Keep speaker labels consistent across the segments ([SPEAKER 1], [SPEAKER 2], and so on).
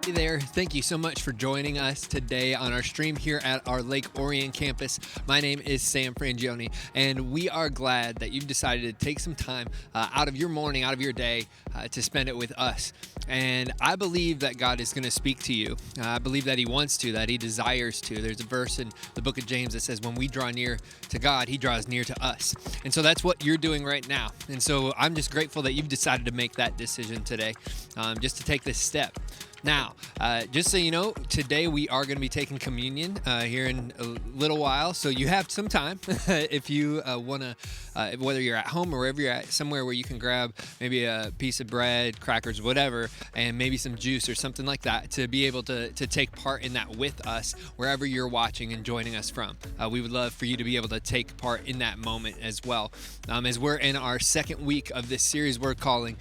[SPEAKER 1] Hey there, thank you so much for joining us today on our stream here at our Lake Orion campus. My name is Sam Frangione, and we are glad that you've decided to take some time out of your morning, out of your day, to spend it with us. And I believe that God is going to speak to you. I believe that He wants to, that He desires to. There's a verse in the book of James that says, when we draw near to God, He draws near to us. And so that's what you're doing right now. And so I'm just grateful that you've decided to make that decision today, just to take this step. Now, just so you know, today we are going to be taking communion here in a little while, so you have some time if you want to, whether you're at home or wherever you're at, somewhere where you can grab maybe a piece of bread, crackers, whatever, and maybe some juice or something like that to be able to take part in that with us wherever you're watching and joining us from. We would love for you to be able to take part in that moment as well. As we're in our second week of this series we're calling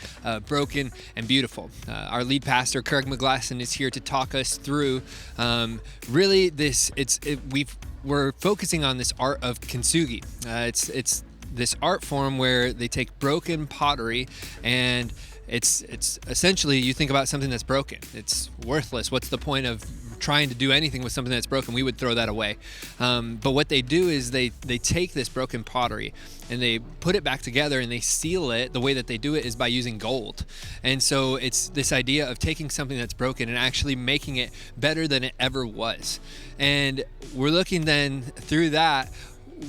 [SPEAKER 1] Broken and Beautiful. Our lead pastor, Kirk McGlasson, is here to talk us through really this. We're focusing on this art of kintsugi. It's this art form where they take broken pottery and it's essentially, you think about something that's broken. It's worthless. What's the point of trying to do anything with something that's broken? We would throw that away. But what they do is they take this broken pottery and they put it back together and they seal it. The way that they do it is by using gold. And so it's this idea of taking something that's broken and actually making it better than it ever was. And we're looking then through that.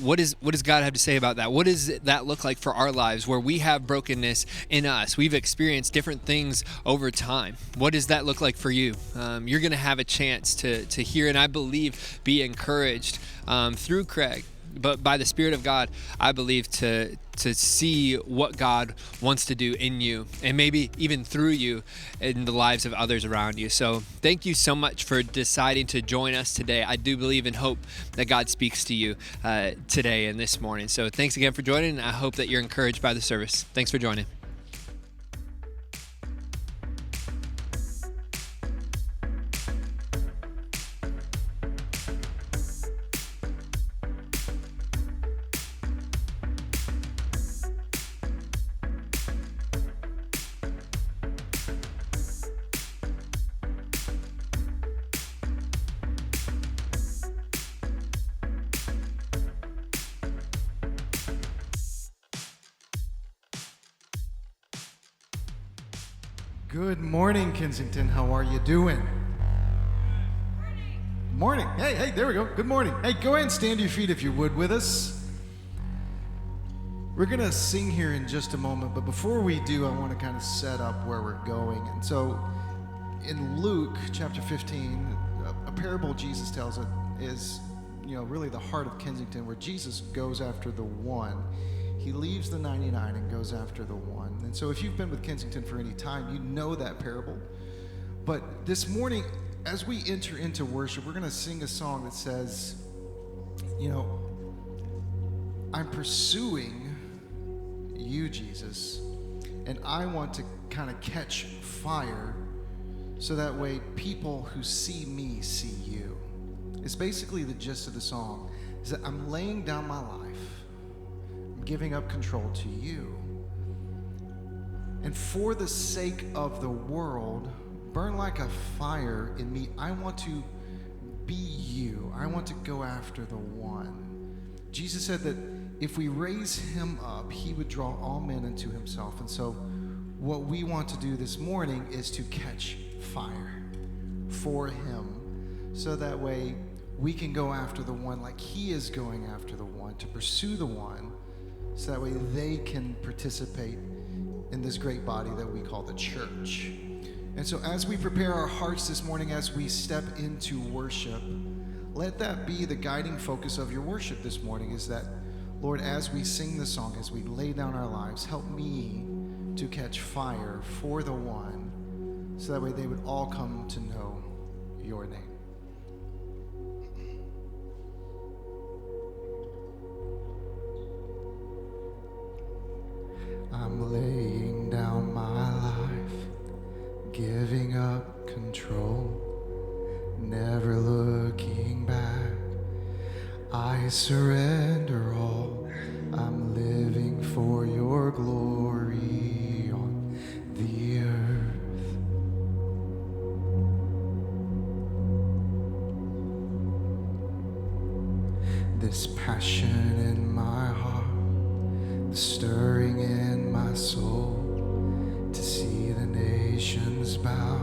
[SPEAKER 1] What does God have to say about that? What does that look like for our lives where we have brokenness in us? We've experienced different things over time. What does that look like for you? You're going to have a chance to hear and I believe be encouraged through Craig. But by the Spirit of God, I believe to see what God wants to do in you and maybe even through you in the lives of others around you. So thank you so much for deciding to join us today. I do believe and hope that God speaks to you today and this morning. So thanks again for joining. I hope that you're encouraged by the service. Thanks for joining.
[SPEAKER 2] Good morning, Kensington. How are you doing? Morning. Hey, there we go. Good morning. Hey, go ahead and stand to your feet if you would with us. We're going to sing here in just a moment, but before we do, I want to kind of set up where we're going. And so in Luke chapter 15, a parable Jesus tells it is, really the heart of Kensington, where Jesus goes after the one. He leaves the 99 and goes after the one. And so if you've been with Kensington for any time, you know that parable. But this morning, as we enter into worship, we're going to sing a song that says, I'm pursuing you, Jesus, and I want to kind of catch fire so that way people who see me see you. It's basically the gist of the song, is that I'm laying down my life, giving up control to you. And for the sake of the world, burn like a fire in me. I want to be you. I want to go after the one. Jesus said that if we raise him up, he would draw all men into himself. And so what we want to do this morning is to catch fire for him, so that way we can go after the one like he is going after the one, to pursue the one, so that way they can participate in this great body that we call the church. And so as we prepare our hearts this morning, as we step into worship, let that be the guiding focus of your worship this morning, is that, Lord, as we sing the song, as we lay down our lives, help me to catch fire for the one, so that way they would all come to know your name. I'm laying down my life, giving up control, never looking back. I surrender all. I'm living for your glory. on the earth. this passion in my heart, the stirring in my soul, to see the nations bow,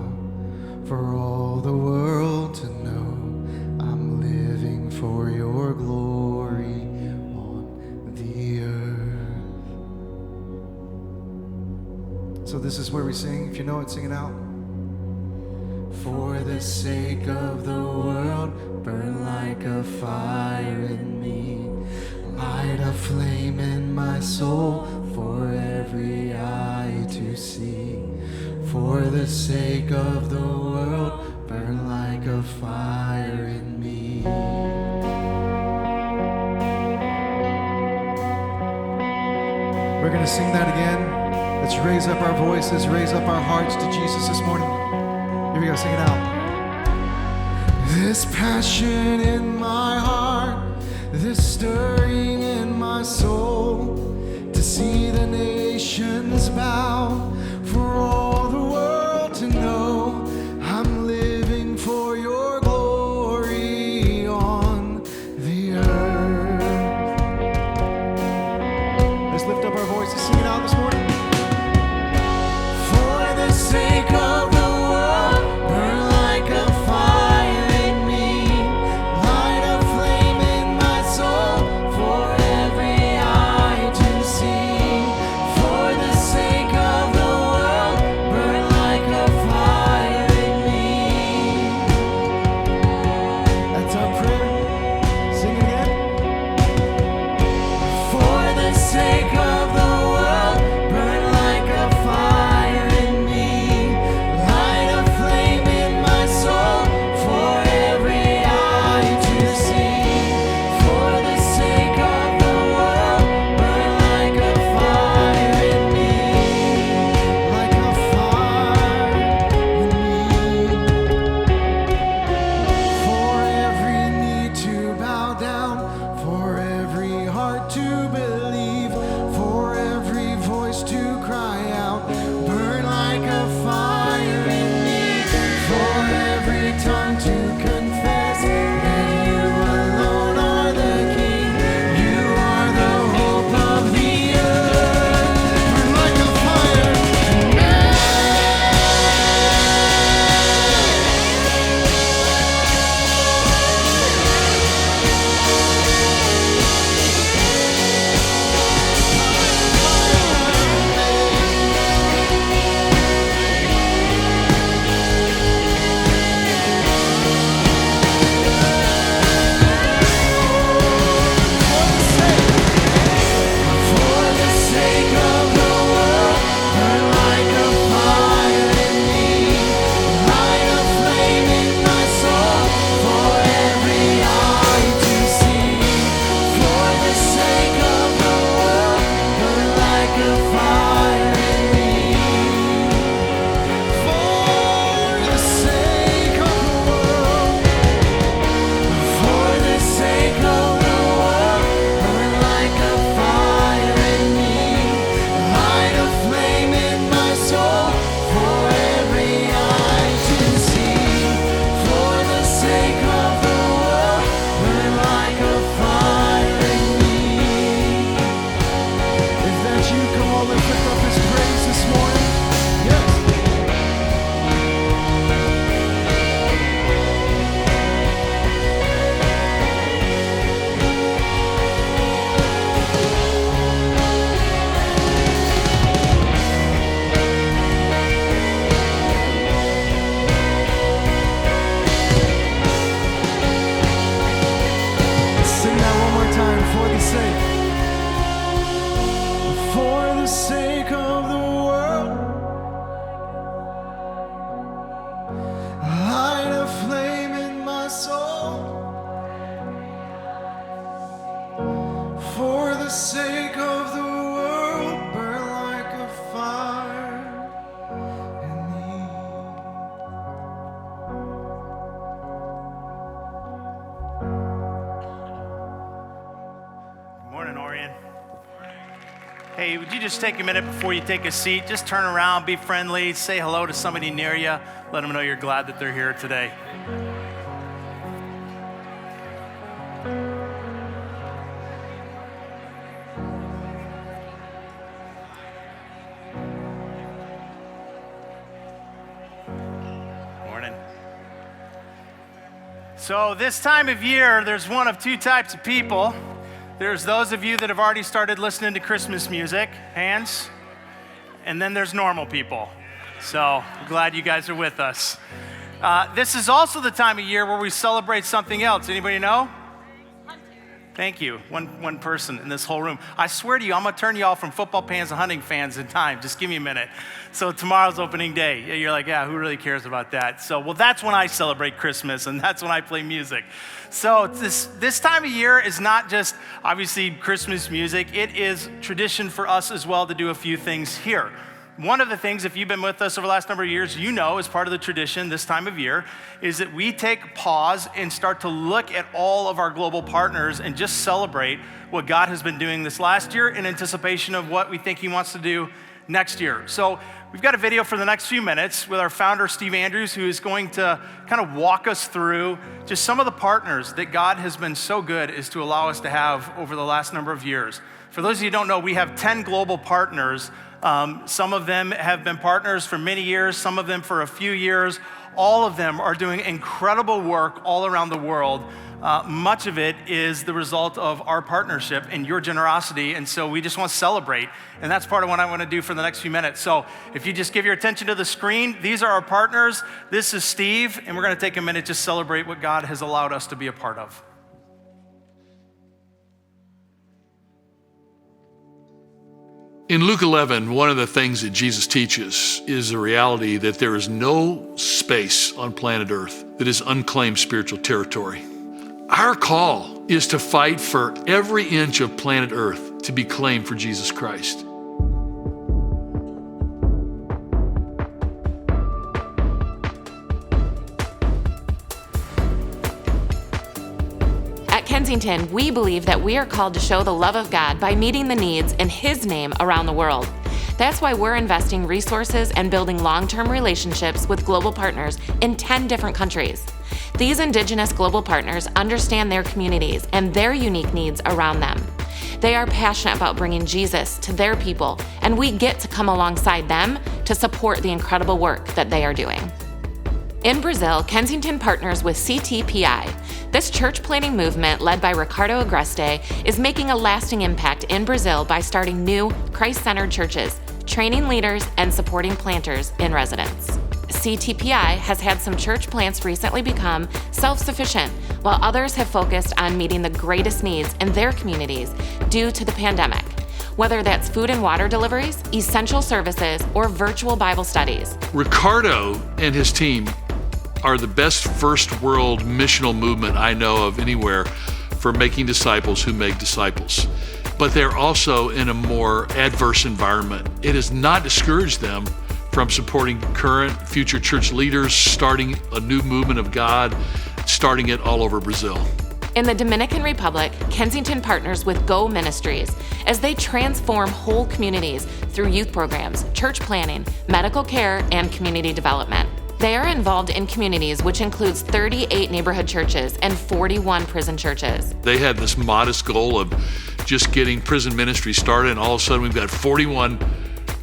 [SPEAKER 2] for all the world to know I'm living for your glory on the earth. So this is where we sing. If you know it, sing it out. For the sake of the world, burn like a fire in me. Light a flame in my soul for every eye to see. For the sake of the world, burn like a fire in me. We're going to sing that again. Let's raise up our voices, raise up our hearts to Jesus this morning. Here we go, sing it out. This passion in my heart, this stirring in my soul, to see the nations bow, for all the world to know I'm living for your glory on the earth. Let's lift up our voices, sing it out this morning. For the sake of the world, burn like a fire in me. Light a flame in my soul for every eye to see. For the sake of the world, burn like a fire in me. That's our prayer. Sing it again. For the sake of the world, burn like a fire in me. Light a flame in my soul for every eye to see. For the sake of the world, burn like a fire in me. Like a fire in me. For every knee to bow down, for every heart to believe, for every voice to cry out, burn like a fire in me. For every tongue to confess that you alone are the King, you are the hope of the earth. Burn like a fire in me. For the sake of the world, burn like a fire in me. Light a flame in my soul for every eye to see. For the sake of the world, burn like a fire in me. For the sake of the world, for the sake of the world, burn like a fire in me. Light a flame in my soul for every eye to see. For the sake of the world, burn like a fire in me. If that's you, come on, let's lift up his praise this morning. Yes. Sing that one more time. For the sake. For the sake of the world, light a flame in my soul. For the sake of the world, burn like a fire in me.
[SPEAKER 3] Good morning, Orion. Hey, would you just take a minute before you take a seat? Just turn around, be friendly, say hello to somebody near you. Let them know you're glad that they're here today. So this time of year, there's one of two types of people. There's those of you that have already started listening to Christmas music, hands, and then there's normal people. So I'm glad you guys are with us. This is also the time of year where we celebrate something else. Anybody know? Thank you. One person in this whole room. I swear to you, I'm going to turn you all from football fans to hunting fans in time. Just give me a minute. So tomorrow's opening day. Yeah, you're like, yeah, who really cares about that? So, well, that's when I celebrate Christmas, and that's when I play music. So this time of year is not just, obviously, Christmas music. It is tradition for us as well to do a few things here. One of the things, if you've been with us over the last number of years, you know as part of the tradition this time of year is that we take pause and start to look at all of our global partners and just celebrate what God has been doing this last year in anticipation of what we think He wants to do next year. So we've got a video for the next few minutes with our founder, Steve Andrews, who is going to kind of walk us through just some of the partners that God has been so good as to allow us to have over the last number of years. For those of you who don't know, we have 10 global partners. Some of them have been partners for many years, some of them for a few years. All of them are doing incredible work all around the world. Much of it is the result of our partnership and your generosity, and so we just want to celebrate, and that's part of what I want to do for the next few minutes. So if you just give your attention to the screen, these are our partners. This is Steve, and we're going to take a minute to celebrate what God has allowed us to be a part of.
[SPEAKER 4] In Luke 11, one of the things that Jesus teaches is the reality that there is no space on planet Earth that is unclaimed spiritual territory. Our call is to fight for every inch of planet Earth to be claimed for Jesus Christ.
[SPEAKER 5] Kensington, we believe that we are called to show the love of God by meeting the needs in His name around the world. That's why we're investing resources and building long-term relationships with global partners in 10 different countries. These Indigenous global partners understand their communities and their unique needs around them. They are passionate about bringing Jesus to their people, and we get to come alongside them to support the incredible work that they are doing. In Brazil, Kensington partners with CTPI. This church planting movement, led by Ricardo Agreste, is making a lasting impact in Brazil by starting new, Christ-centered churches, training leaders, and supporting planters in residence. CTPI has had some church plants recently become self-sufficient, while others have focused on meeting the greatest needs in their communities due to the pandemic, whether that's food and water deliveries, essential services, or virtual Bible studies.
[SPEAKER 4] Ricardo and his team are the best first world missional movement I know of anywhere for making disciples who make disciples. But they're also in a more adverse environment. It has not discouraged them from supporting current, future church leaders, starting a new movement of God, starting it all over Brazil.
[SPEAKER 5] In the Dominican Republic, Kensington partners with Go Ministries as they transform whole communities through youth programs, church planning, medical care, and community development. They are involved in communities, which includes 38 neighborhood churches and 41 prison churches.
[SPEAKER 4] They had this modest goal of just getting prison ministry started, and all of a sudden we've got 41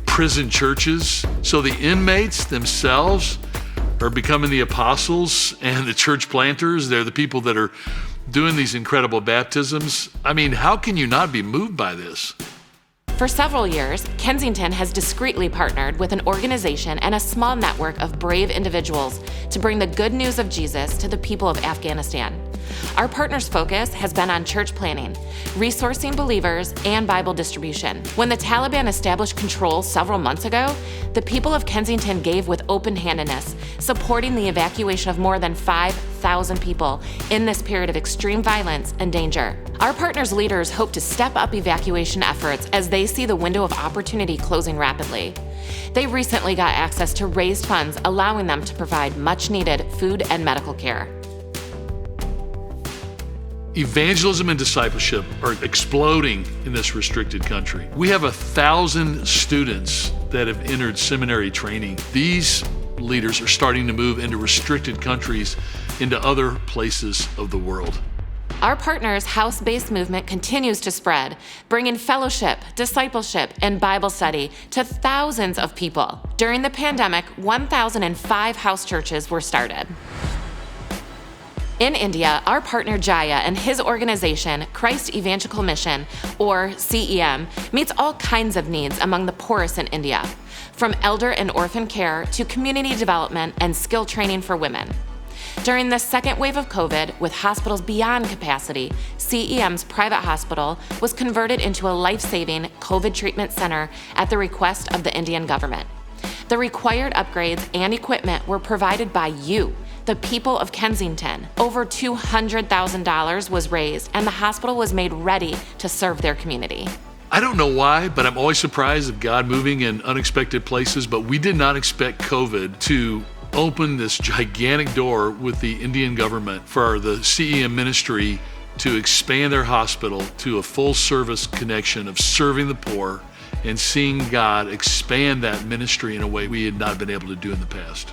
[SPEAKER 4] prison churches. So the inmates themselves are becoming the apostles and the church planters. They're the people that are doing these incredible baptisms. I mean, how can you not be moved by this?
[SPEAKER 5] For several years, Kensington has discreetly partnered with an organization and a small network of brave individuals to bring the good news of Jesus to the people of Afghanistan. Our partners' focus has been on church planning, resourcing believers, and Bible distribution. When the Taliban established control several months ago, the people of Kensington gave with open-handedness, supporting the evacuation of more than 5,000 people in this period of extreme violence and danger. Our partners' leaders hope to step up evacuation efforts as they see the window of opportunity closing rapidly. They recently got access to raised funds, allowing them to provide much-needed food and medical care.
[SPEAKER 4] Evangelism and discipleship are exploding in this restricted country. We have 1,000 students that have entered seminary training. These leaders are starting to move into restricted countries, into other places of the world.
[SPEAKER 5] Our partners' house-based movement continues to spread, bringing fellowship, discipleship, and Bible study to thousands of people. During the pandemic, 1,005 house churches were started. In India, our partner Jaya and his organization, Christ Evangelical Mission, or CEM, meets all kinds of needs among the poorest in India, from elder and orphan care to community development and skill training for women. During the second wave of COVID, with hospitals beyond capacity, CEM's private hospital was converted into a life-saving COVID treatment center at the request of the Indian government. The required upgrades and equipment were provided by you, the people of Kensington. Over $200,000 was raised, and the hospital was made ready to serve their community.
[SPEAKER 4] I don't know why, but I'm always surprised of God moving in unexpected places, but we did not expect COVID to open this gigantic door with the Indian government for the CEM ministry to expand their hospital to a full service connection of serving the poor and seeing God expand that ministry in a way we had not been able to do in the past.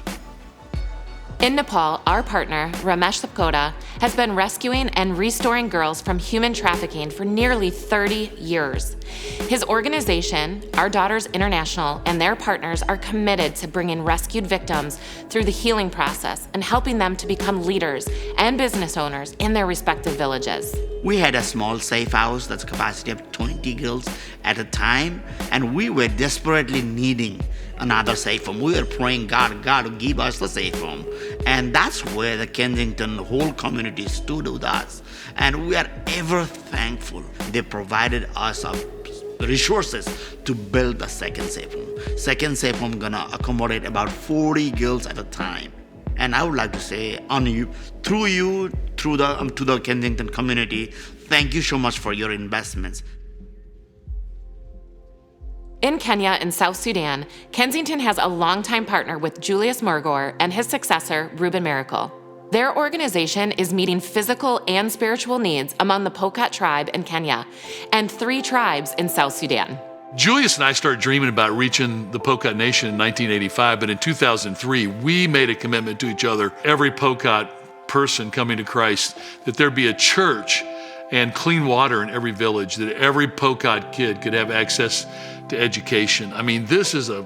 [SPEAKER 5] In Nepal, our partner, Ramesh Sapkota, has been rescuing and restoring girls from human trafficking for nearly 30 years. His organization, Our Daughters International, and their partners are committed to bringing rescued victims through the healing process and helping them to become leaders and business owners in their respective villages.
[SPEAKER 6] We had a small safe house that's capacity of 20 girls at a time, and we were desperately needing another safe home. We were praying, God to give us the safe home. And that's where the Kensington whole community stood with us. And we are ever thankful. They provided us resources to build the second safe home. Second safe home gonna accommodate about 40 girls at a time. And I would like to say through the Kensington community, thank you so much for your investments.
[SPEAKER 5] In Kenya and South Sudan, Kensington has a longtime partner with Julius Murgor and his successor, Reuben Miracle. Their organization is meeting physical and spiritual needs among the Pokot tribe in Kenya and 3 tribes in South Sudan.
[SPEAKER 4] Julius and I started dreaming about reaching the Pokot Nation in 1985, but in 2003, we made a commitment to each other, every Pokot person coming to Christ, that there be a church and clean water in every village, that every Pokot kid could have access to education. I mean, this is a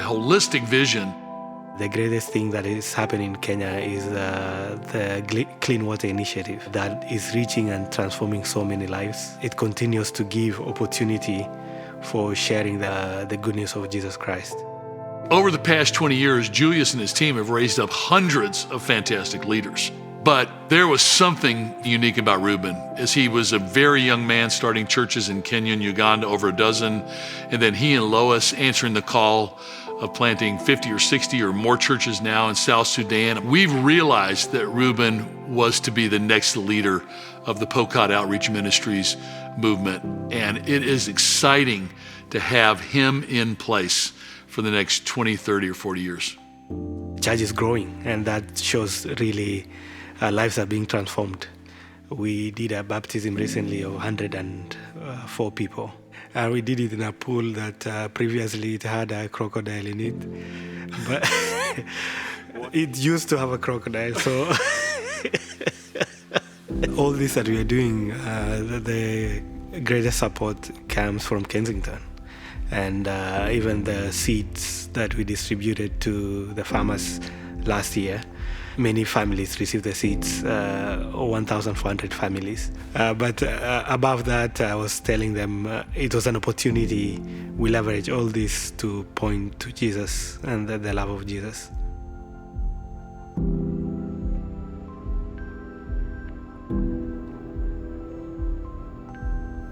[SPEAKER 4] holistic vision.
[SPEAKER 7] The greatest thing that is happening in Kenya is the Clean Water Initiative that is reaching and transforming so many lives. It continues to give opportunity for sharing the goodness of Jesus Christ.
[SPEAKER 4] Over the past 20 years, Julius and his team have raised up hundreds of fantastic leaders. But there was something unique about Reuben, as he was a very young man starting churches in Kenya and Uganda, over a dozen, and then he and Lois answering the call of planting 50 or 60 or more churches now in South Sudan. We've realized that Reuben was to be the next leader of the Pokot Outreach Ministries movement, and it is exciting to have him in place for the next 20, 30, or 40 years.
[SPEAKER 7] Church is growing, and that shows really lives are being transformed. We did a baptism recently of 104 people. And we did it in a pool that previously it had a crocodile in it. But it used to have a crocodile, so all this that we are doing, the greatest support comes from Kensington. And even the seeds that we distributed to the farmers last year, many families received the seeds, 1,400 families. But above that, I was telling them it was an opportunity. We leverage all this to point to Jesus and the love of Jesus.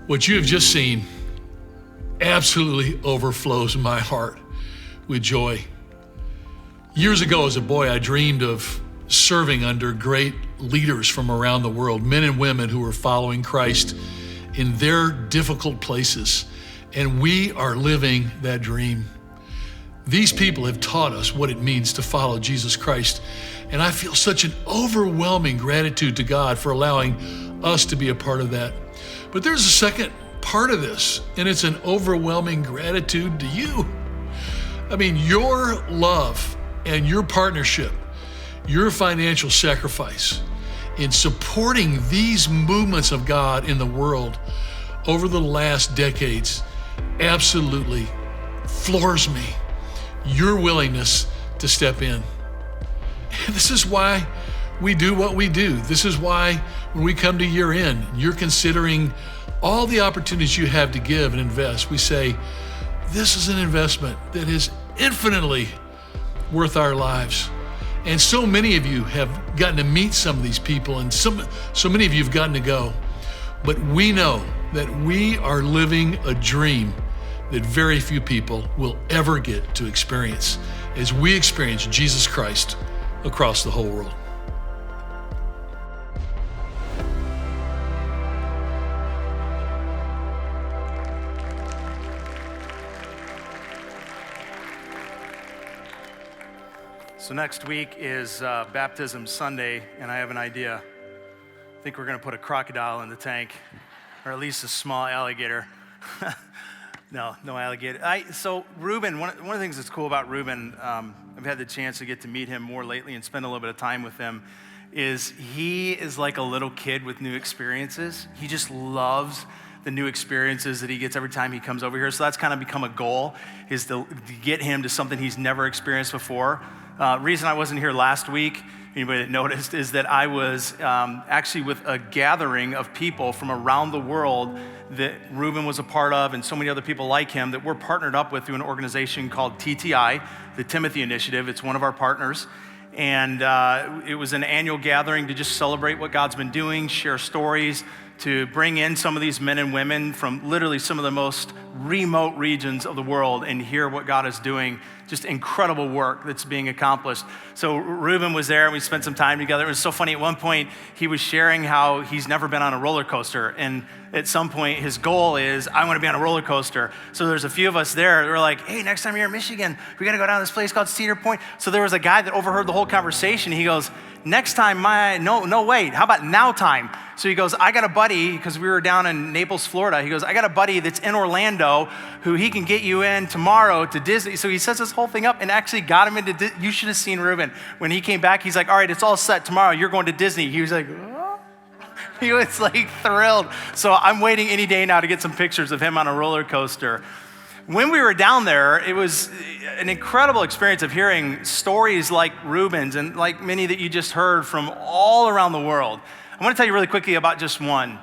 [SPEAKER 4] What you have just seen absolutely overflows my heart with joy. Years ago as a boy, I dreamed of serving under great leaders from around the world, men and women who were following Christ in their difficult places. And we are living that dream. These people have taught us what it means to follow Jesus Christ. And I feel such an overwhelming gratitude to God for allowing us to be a part of that. But there's a second part of this, and it's an overwhelming gratitude to you. I mean, your love and your partnership, your financial sacrifice in supporting these movements of God in the world over the last decades absolutely floors me. Your willingness to step in. And this is why we do what we do. This is why when we come to year end, you're considering all the opportunities you have to give and invest. We say, this is an investment that is infinitely worth our lives. And so many of you have gotten to meet some of these people, and so many of you have gotten to go. But we know that we are living a dream that very few people will ever get to experience as we experience Jesus Christ across the whole world.
[SPEAKER 3] So next week is Baptism Sunday, and I have an idea. I think we're going to put a crocodile in the tank, or at least a small alligator. No alligator. So Reuben, one of the things that's cool about Reuben, I've had the chance to get to meet him more lately and spend a little bit of time with him, is he is like a little kid with new experiences. He just loves the new experiences that he gets every time he comes over here. So that's kind of become a goal, is to get him to something he's never experienced before. Reason I wasn't here last week, anybody that noticed, is that I was actually with a gathering of people from around the world that Reuben was a part of, and so many other people like him that we're partnered up with through an organization called TTI, the Timothy Initiative. It's one of our partners. And it was an annual gathering to just celebrate what God's been doing, share stories, to bring in some of these men and women from literally some of the most remote regions of the world and hear what God is doing. Just incredible work that's being accomplished. So Reuben was there and we spent some time together. It was so funny. At one point, he was sharing how he's never been on a roller coaster. And at some point, his goal is, I want to be on a roller coaster. So there's a few of us there. We're like, hey, next time you're in Michigan, we got to go down to this place called Cedar Point. So there was a guy that overheard the whole conversation. He goes, next time, no, wait, how about now time? So he goes, I got a buddy, because we were down in Naples, Florida. He goes, I got a buddy that's in Orlando who he can get you in tomorrow to Disney. So he sets this whole thing up and actually got him into Disney. You should have seen Reuben. When he came back, he's like, all right, it's all set tomorrow. You're going to Disney. He was like, oh. He was like thrilled. So I'm waiting any day now to get some pictures of him on a roller coaster. When we were down there, it was an incredible experience of hearing stories like Reuben's and like many that you just heard from all around the world. I want to tell you really quickly about just one.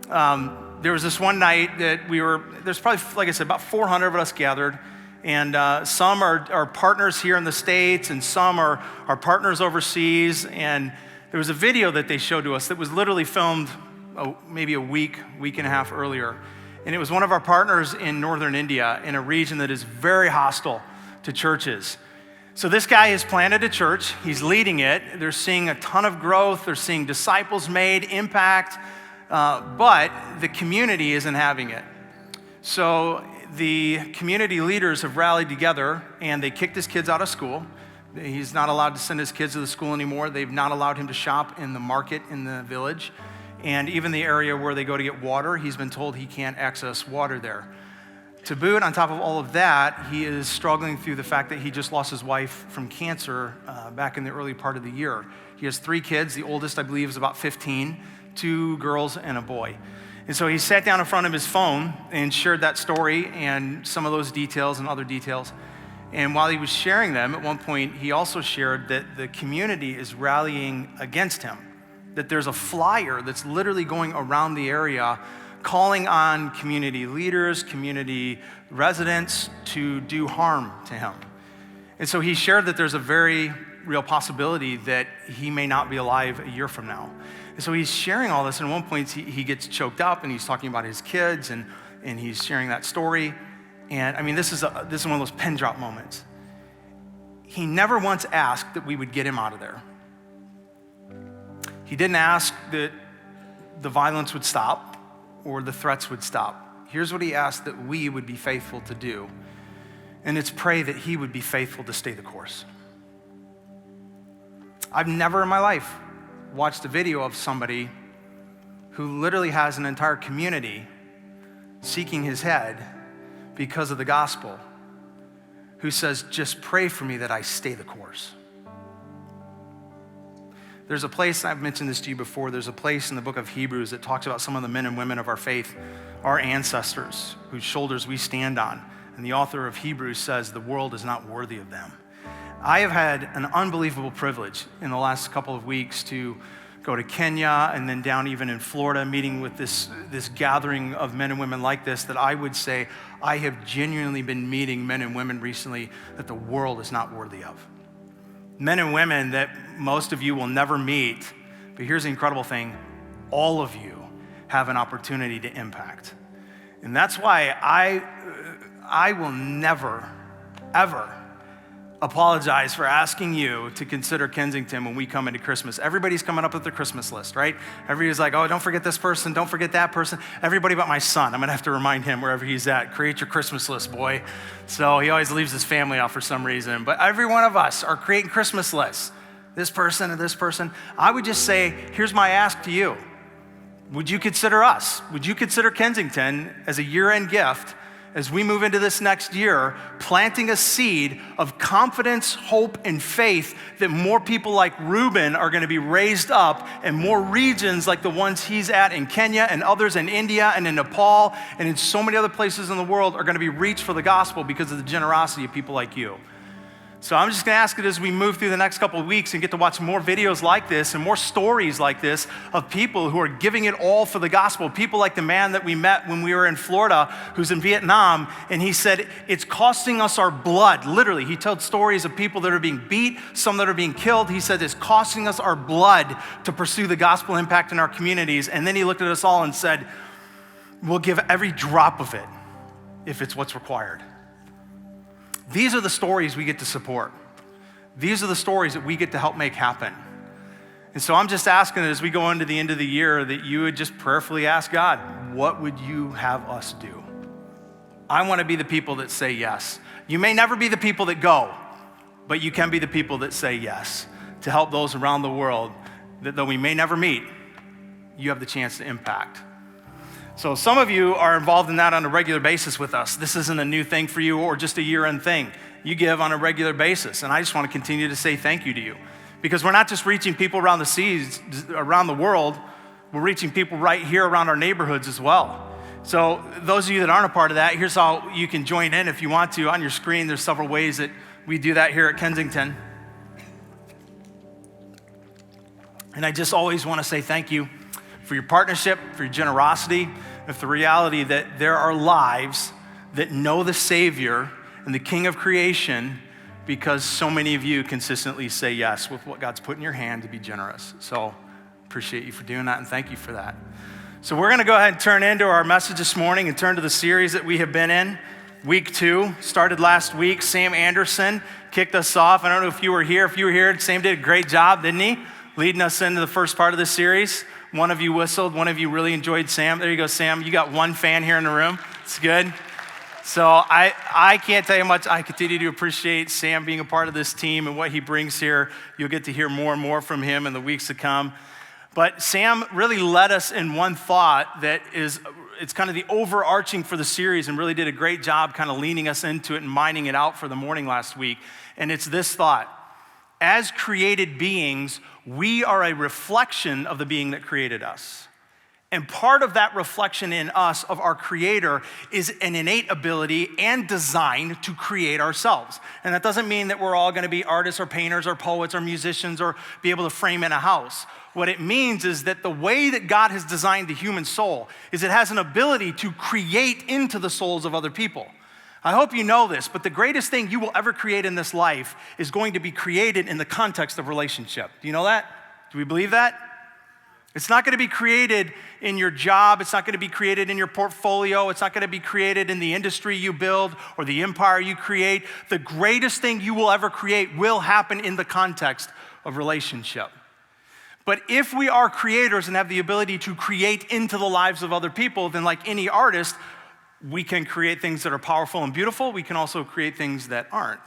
[SPEAKER 3] There was this one night that there's probably, like I said, about 400 of us gathered. And some are partners here in the States, and some are partners overseas. And there was a video that they showed to us that was literally filmed maybe a week and a half earlier. And it was one of our partners in northern India, in a region that is very hostile to churches. So this guy has planted a church. He's leading it. They're seeing a ton of growth. They're seeing disciples made, impact. But the community isn't having it. So the community leaders have rallied together, and they kicked his kids out of school. He's not allowed to send his kids to the school anymore. They've not allowed him to shop in the market in the village. And even the area where they go to get water, he's been told he can't access water there. To boot, on top of all of that, he is struggling through the fact that he just lost his wife from cancer back in the early part of the year. He has 3 kids. The oldest, I believe, is about 15, 2 girls and a boy. And so he sat down in front of his phone and shared that story and some of those details and other details. And while he was sharing them, at one point, he also shared that the community is rallying against him, that there's a flyer that's literally going around the area calling on community leaders, community residents to do harm to him. And so he shared that there's a very real possibility that he may not be alive a year from now. And so he's sharing all this, and at one point he gets choked up, and he's talking about his kids, and he's sharing that story. And I mean, this is one of those pen drop moments. He never once asked that we would get him out of there. He didn't ask that the violence would stop or the threats would stop. Here's what he asked that we would be faithful to do. And it's pray that he would be faithful to stay the course. I've never in my life watched a video of somebody who literally has an entire community seeking his head because of the gospel, who says, just pray for me that I stay the course. There's a place, I've mentioned this to you before, there's a place in the book of Hebrews that talks about some of the men and women of our faith, our ancestors, whose shoulders we stand on. And the author of Hebrews says the world is not worthy of them. I have had an unbelievable privilege in the last couple of weeks to go to Kenya and then down even in Florida, meeting with this gathering of men and women like this, that I would say I have genuinely been meeting men and women recently that the world is not worthy of. Men and women that most of you will never meet, but here's the incredible thing, all of you have an opportunity to impact. And that's why I will never, ever apologize for asking you to consider Kensington when we come into Christmas. Everybody's coming up with their Christmas list, right? Everybody's like, oh, don't forget this person, don't forget that person. Everybody but my son. I'm gonna have to remind him wherever he's at, create your Christmas list, boy. So he always leaves his family out for some reason. But every one of us are creating Christmas lists. This person and this person. I would just say, here's my ask to you. Would you consider us? Would you consider Kensington as a year-end gift as we move into this next year, planting a seed of confidence, hope, and faith that more people like Reuben are gonna be raised up and more regions like the ones he's at in Kenya and others in India and in Nepal and in so many other places in the world are gonna be reached for the gospel because of the generosity of people like you. So I'm just gonna ask it as we move through the next couple of weeks and get to watch more videos like this and more stories like this of people who are giving it all for the gospel. People like the man that we met when we were in Florida who's in Vietnam, and he said, it's costing us our blood. Literally, he told stories of people that are being beat, some that are being killed. He said, it's costing us our blood to pursue the gospel impact in our communities. And then he looked at us all and said, we'll give every drop of it if it's what's required. These are the stories we get to support. These are the stories that we get to help make happen. And so I'm just asking that as we go into the end of the year that you would just prayerfully ask God, what would you have us do? I want to be the people that say yes. You may never be the people that go, but you can be the people that say yes to help those around the world that though we may never meet, you have the chance to impact. So some of you are involved in that on a regular basis with us. This isn't a new thing for you or just a year-end thing. You give on a regular basis, and I just want to continue to say thank you to you. Because we're not just reaching people around the seas, around the world, we're reaching people right here around our neighborhoods as well. So those of you that aren't a part of that, here's how you can join in if you want to. On your screen, there's several ways that we do that here at Kensington. And I just always want to say thank you for your partnership, for your generosity, with the reality that there are lives that know the Savior and the King of creation because so many of you consistently say yes with what God's put in your hand to be generous. So appreciate you for doing that and thank you for that. So we're gonna go ahead and turn into our message this morning and turn to the series that we have been in. Week 2, started last week. Sam Anderson kicked us off. I don't know if you were here. If you were here, Sam did a great job, didn't he? Leading us into the first part of the series. One of you whistled, one of you really enjoyed Sam. There you go, Sam. You got one fan here in the room. It's good. So I can't tell you how much I continue to appreciate Sam being a part of this team and what he brings here. You'll get to hear more and more from him in the weeks to come. But Sam really led us in one thought that it's kind of the overarching for the series and really did a great job kind of leaning us into it and mining it out for the morning last week. And it's this thought. As created beings, we are a reflection of the being that created us. And part of that reflection in us of our Creator is an innate ability and design to create ourselves. And that doesn't mean that we're all gonna be artists or painters or poets or musicians or be able to frame in a house. What it means is that the way that God has designed the human soul is it has an ability to create into the souls of other people. I hope you know this, but the greatest thing you will ever create in this life is going to be created in the context of relationship. Do you know that? Do we believe that? It's not going to be created in your job. It's not going to be created in your portfolio. It's not going to be created in the industry you build or the empire you create. The greatest thing you will ever create will happen in the context of relationship. But if we are creators and have the ability to create into the lives of other people, then like any artist, we can create things that are powerful and beautiful. We can also create things that aren't.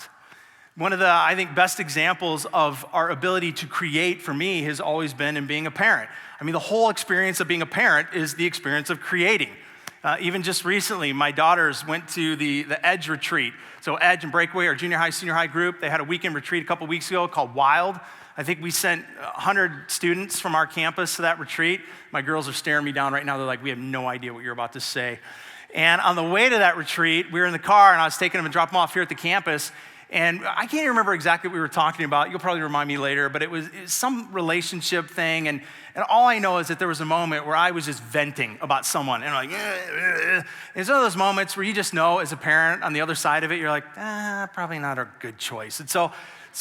[SPEAKER 3] One of the, I think, best examples of our ability to create for me has always been in being a parent. I mean, the whole experience of being a parent is the experience of creating. Even just recently, my daughters went to the Edge retreat. So Edge and Breakaway, our junior high, senior high group, they had a weekend retreat a couple weeks ago called Wild. I think we sent 100 students from our campus to that retreat. My girls are staring me down right now. They're like, we have no idea what you're about to say. And on the way to that retreat, we were in the car, and I was taking them and dropping them off here at the campus. And I can't even remember exactly what we were talking about. You'll probably remind me later, but it was some relationship thing. And all I know is that there was a moment where I was just venting about someone. And I'm like, it's one of those moments where you just know as a parent on the other side of it, you're like, probably not a good choice. And so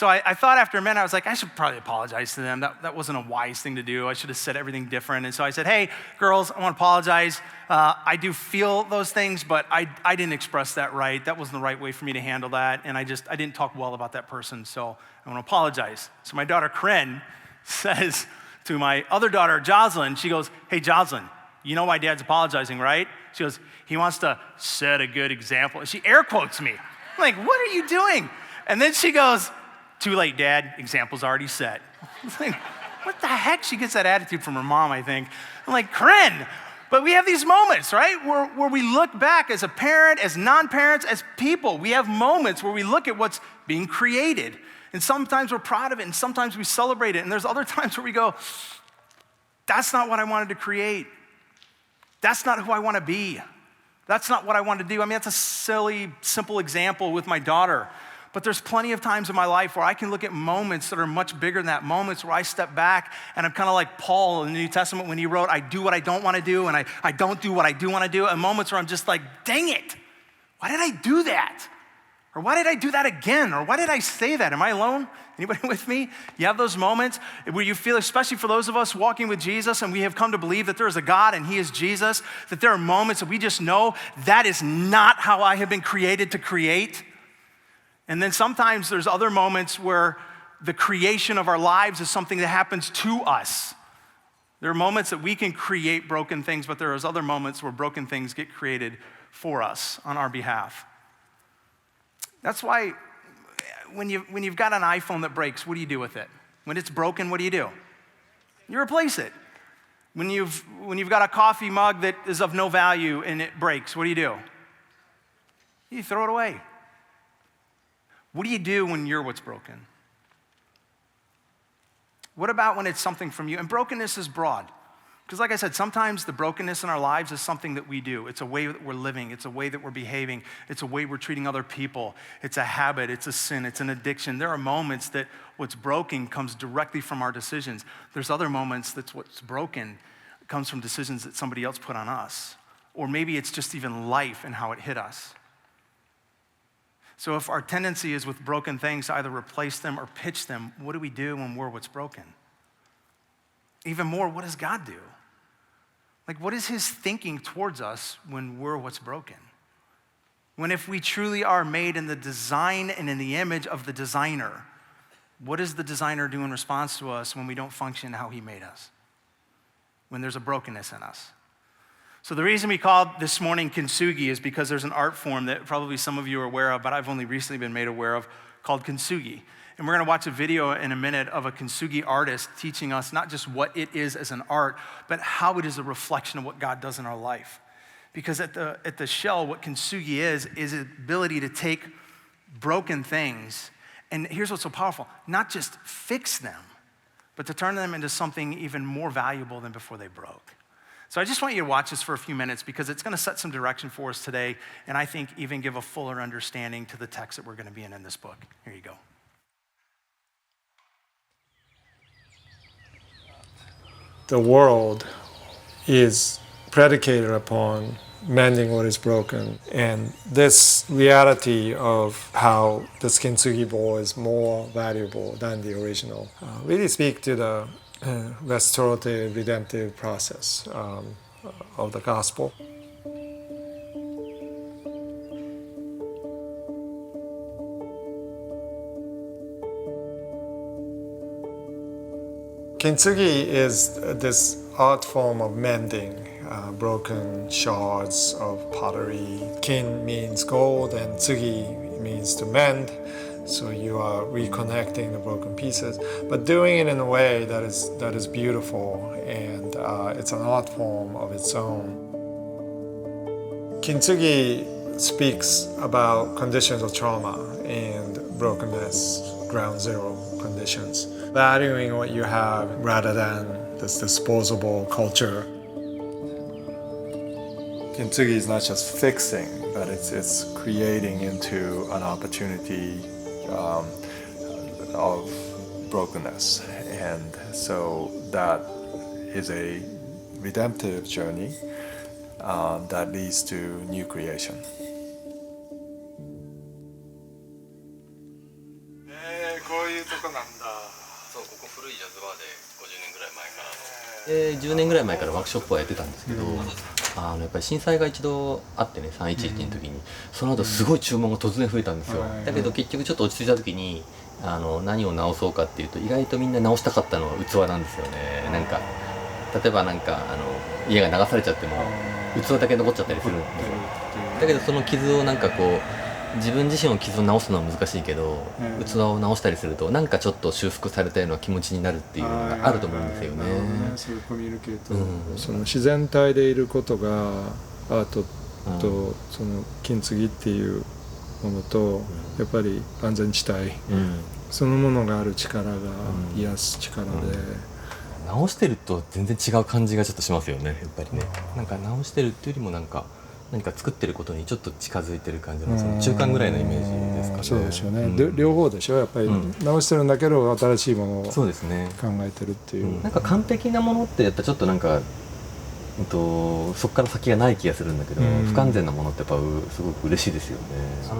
[SPEAKER 3] I thought after a minute, I was like, I should probably apologize to them. That wasn't a wise thing to do. I should have said everything different. And so I said, hey, girls, I want to apologize. I do feel those things, but I didn't express that right. That wasn't the right way for me to handle that. And I didn't talk well about that person, so I want to apologize. So my daughter, Corinne, says to my other daughter, Jocelyn, she goes, hey, Jocelyn, you know why Dad's apologizing, right? She goes, he wants to set a good example. And she air quotes me. I'm like, what are you doing? And then she goes, too late, Dad, example's already set. I'm like, what the heck? She gets that attitude from her mom, I think. I'm like, Corinne, but we have these moments, right? Where we look back as a parent, as non-parents, as people. We have moments where we look at what's being created. And sometimes we're proud of it, and sometimes we celebrate it. And there's other times where we go, that's not what I wanted to create. That's not who I want to be. That's not what I want to do. I mean, that's a silly, simple example with my daughter. But there's plenty of times in my life where I can look at moments that are much bigger than that, moments where I step back and I'm kind of like Paul in the New Testament when he wrote, I do what I don't want to do and I don't do what I do want to do, and moments where I'm just like, dang it, why did I do that? Or why did I do that again? Or why did I say that? Am I alone? Anybody with me? You have those moments where you feel, especially for those of us walking with Jesus and we have come to believe that there is a God and he is Jesus, that there are moments that we just know that is not how I have been created to create. And then sometimes there's other moments where the creation of our lives is something that happens to us. There are moments that we can create broken things, but there are other moments where broken things get created for us on our behalf. That's why when you've got an iPhone that breaks, what do you do with it? When it's broken, what do? You replace it. When you've got a coffee mug that is of no value and it breaks, what do? You throw it away. What do you do when you're what's broken? What about when it's something from you? And brokenness is broad. Because like I said, sometimes the brokenness in our lives is something that we do. It's a way that we're living. It's a way that we're behaving. It's a way we're treating other people. It's a habit. It's a sin. It's an addiction. There are moments that what's broken comes directly from our decisions. There's other moments that what's broken comes from decisions that somebody else put on us. Or maybe it's just even life and how it hit us. So if our tendency is with broken things to either replace them or pitch them, what do we do when we're what's broken? Even more, what does God do? Like, what is his thinking towards us when we're what's broken? When if we truly are made in the design and in the image of the designer, what does the designer do in response to us when we don't function how he made us? When there's a brokenness in us? So the reason we called this morning kintsugi is because there's an art form that probably some of you are aware of, but I've only recently been made aware of, called kintsugi. And we're going to watch a video in a minute of a kintsugi artist teaching us not just what it is as an art, but how it is a reflection of what God does in our life. Because at the shell, what kintsugi is the ability to take broken things, and here's what's so powerful, not just fix them, but to turn them into something even more valuable than before they broke. So I just want you to watch this for a few minutes because it's going to set some direction for us today, and I think even give a fuller understanding to the text that we're going to be in this book. Here you go.
[SPEAKER 8] The world is predicated upon mending what is broken. And this reality of how the kintsugi bowl is more valuable than the original really speak to the restorative, redemptive process of the gospel. Kintsugi is this art form of mending broken shards of pottery. Kin means gold and tsugi means to mend, so you are reconnecting the broken pieces, but doing it in a way that is beautiful, and it's an art form of its own. Kintsugi speaks about conditions of trauma and brokenness, ground zero conditions. Valuing what you have rather than this disposable culture. Kintsugi is not just fixing, but it's creating into an opportunity of brokenness. And so that is a redemptive journey that leads to new creation.
[SPEAKER 7] こういうとこなんだ。
[SPEAKER 9] そう、ここ古いジャズバーで50年ぐらい前から10年ぐらい前からワークショップをやってたんですけど、やっぱり震災が一度あってね、311の時に、その後すごい注文が突然増えたんですよ。だけど結局ちょっと落ち着いた時に何を直そうかっていうと、意外とみんな直したかったのは器なんですよね。なんか例えば家が流されちゃっても器だけ残っちゃったりするんですよ。だけどその傷を自分自身の傷を直すのは難しいけど、器を直したりするとなんかちょっと修復されたような気持ちになるっていうのがあると思うんですよね。
[SPEAKER 8] そういうコミュニケート、その自然体でいることがアートとその金継ぎっていうものと、やっぱり安全地帯、そのものがある力が癒す力で、
[SPEAKER 9] 直してると全然違う感じがちょっとしますよね、やっぱりね。なんか直してるっていうよりも何か作ってることにちょっと近づいてる感じの、その中間ぐらいのイメージですかね。
[SPEAKER 8] そうですよね、両方でしょ、やっぱり直してるんだけど新しいものを考えてるっていう。
[SPEAKER 9] なんか完璧なものってやっぱちょっとそこから先がない気がするんだけど、不完全なものってやっぱすごく嬉しいですよ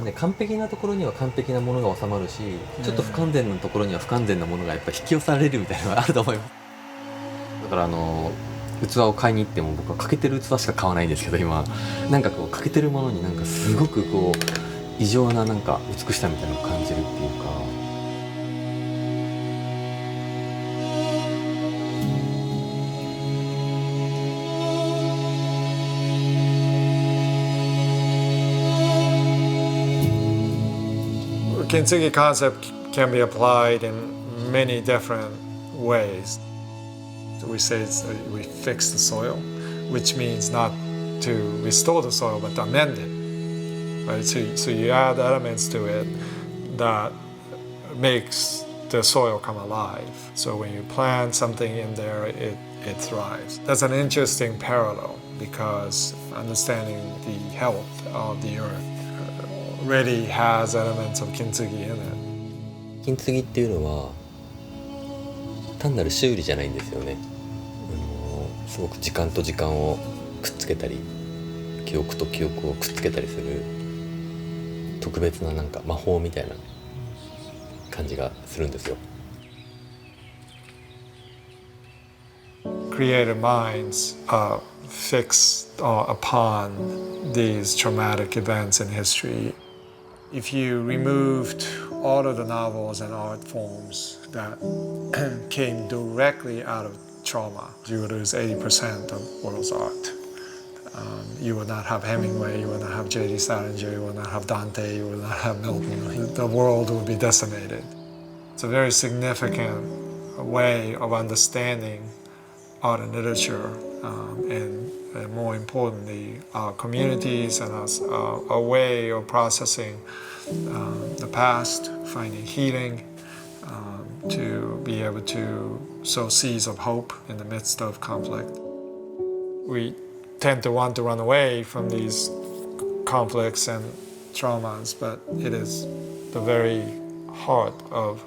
[SPEAKER 9] ね。完璧なところには完璧なものが収まるし、ちょっと不完全なところには不完全なものがやっぱ引き寄せられるみたいなのがあると思います。だから器を買いに行っても僕は欠けてる器しか買わないんですけど、今欠けてるものにすごく異常な美しさみたいなのを感じるっていうか。
[SPEAKER 8] Kintsugi concept can be applied in many different ways. We say we fix the soil, which means not to restore the soil, but to amend it. Right? So you add elements to it that makes the soil come alive. So when you plant something in there, it thrives. That's an interesting parallel because understanding the health of the earth already has elements of kintsugi in it.
[SPEAKER 9] 金継ぎっていうのは単なる修理じゃないんですよね。すごく時間と時間をくっつけたり、記憶と記憶をくっつけたりする特別な魔法みたいな感じがするんですよ。
[SPEAKER 8] Creative minds are fixed upon these traumatic events in history. If you removed all of the novels and art forms that came directly out of trauma, you would lose 80% of the world's art. You would not have Hemingway, you would not have J.D. Salinger, you would not have Dante, you would not have Milton. The world would be decimated. It's a very significant way of understanding art and literature, and more importantly, our communities and our way of processing the past, finding healing, to be able to sow seeds of hope in the midst of conflict. We tend to want to run away from these conflicts and traumas, but it is the very heart of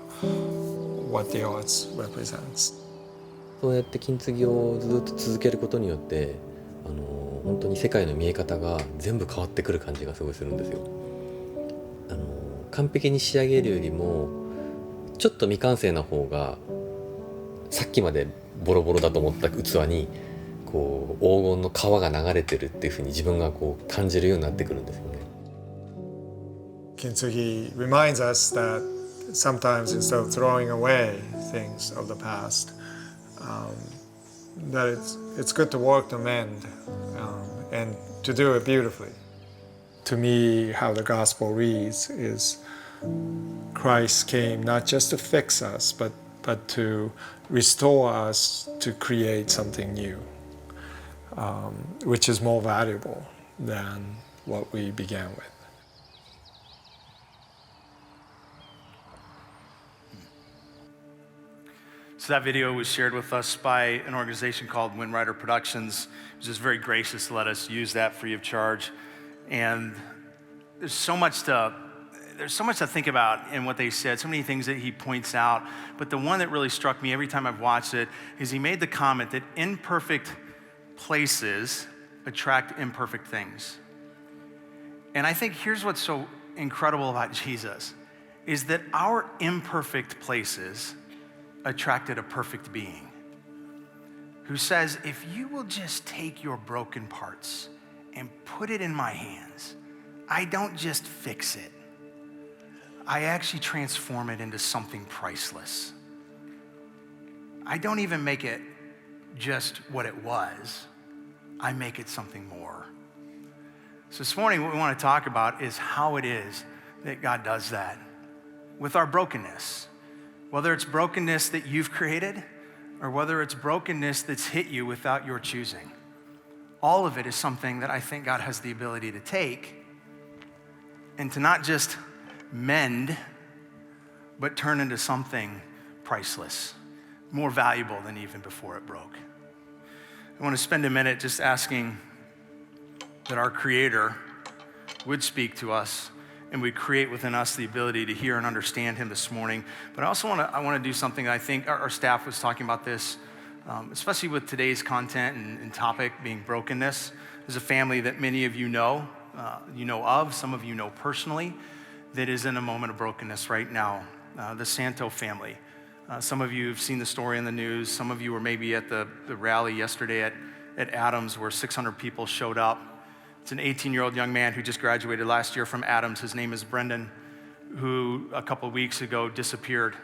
[SPEAKER 8] what the arts represents.
[SPEAKER 9] そうやって金継ぎをずっと続けることによって本当に世界の見え方が全部変わってくる感じがすごいするんですよ。完璧に仕上げるよりもちょっと未完成な方がさっきまでボロボロだと思った器に黄金の川が流れてるっていうふうに自分が感じるようになってくるんですよね。
[SPEAKER 8] Kintsugi reminds us that sometimes instead of throwing away things of the past, that it's good to work to mend, and to do it beautifully. To me, how the gospel reads is Christ came not just to fix us, but to restore us to create something new, which is more valuable than what we began with.
[SPEAKER 3] So that video was shared with us by an organization called Windrider Productions. It was just very gracious to let us use that free of charge. And there's so much to there's so much to think about in what they said, so many things that he points out. But the one that really struck me every time I've watched it is he made the comment that imperfect places attract imperfect things. And I think here's what's so incredible about Jesus is that our imperfect places attracted a perfect being who says, if you will just take your broken parts and put it in my hands, I don't just fix it. I actually transform it into something priceless. I don't even make it just what it was. I make it something more. So this morning, what we want to talk about is how it is that God does that with our brokenness. Whether it's brokenness that you've created or whether it's brokenness that's hit you without your choosing. All of it is something that I think God has the ability to take and to not just mend, but turn into something priceless, more valuable than even before it broke. I want to spend a minute just asking that our Creator would speak to us and would create within us the ability to hear and understand him this morning. But I also want to do something that I think our staff was talking about this, especially with today's content and topic being brokenness. There's a family that many of you know of, some of you know personally, that is in a moment of brokenness right now, the Santo family. Some of you have seen the story in the news. Some of you were maybe at the rally yesterday at Adams where 600 people showed up. It's an 18-year-old young man who just graduated last year from Adams. His name is Brendan, who a couple of weeks ago disappeared.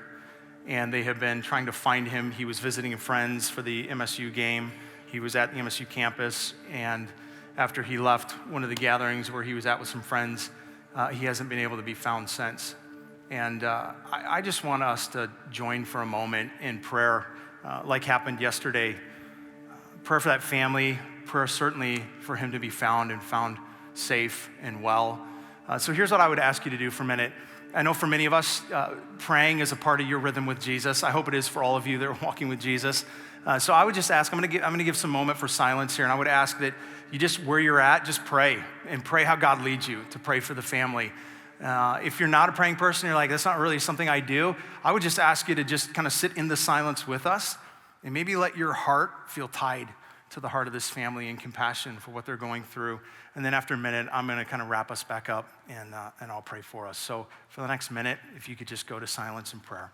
[SPEAKER 3] And they have been trying to find him. He was visiting friends for the MSU game. He was at the MSU campus. And after he left one of the gatherings where he was at with some friends, he hasn't been able to be found since. And I just want us to join for a moment in prayer, like happened yesterday. Prayer for that family, prayer certainly for him to be found and found safe and well. So here's what I would ask you to do for a minute. I know for many of us, praying is a part of your rhythm with Jesus. I hope it is for all of you that are walking with Jesus. So I would just ask, I'm gonna give some moment for silence here, and I would ask that you just, where you're at, just pray, and pray how God leads you to pray for the family. If you're not a praying person, you're like, that's not really something I do, I would just ask you to just kind of sit in the silence with us, and maybe let your heart feel tied to the heart of this family and compassion for what they're going through. And then after a minute, I'm gonna kind of wrap us back up and I'll pray for us. So for the next minute, if you could just go to silence and prayer.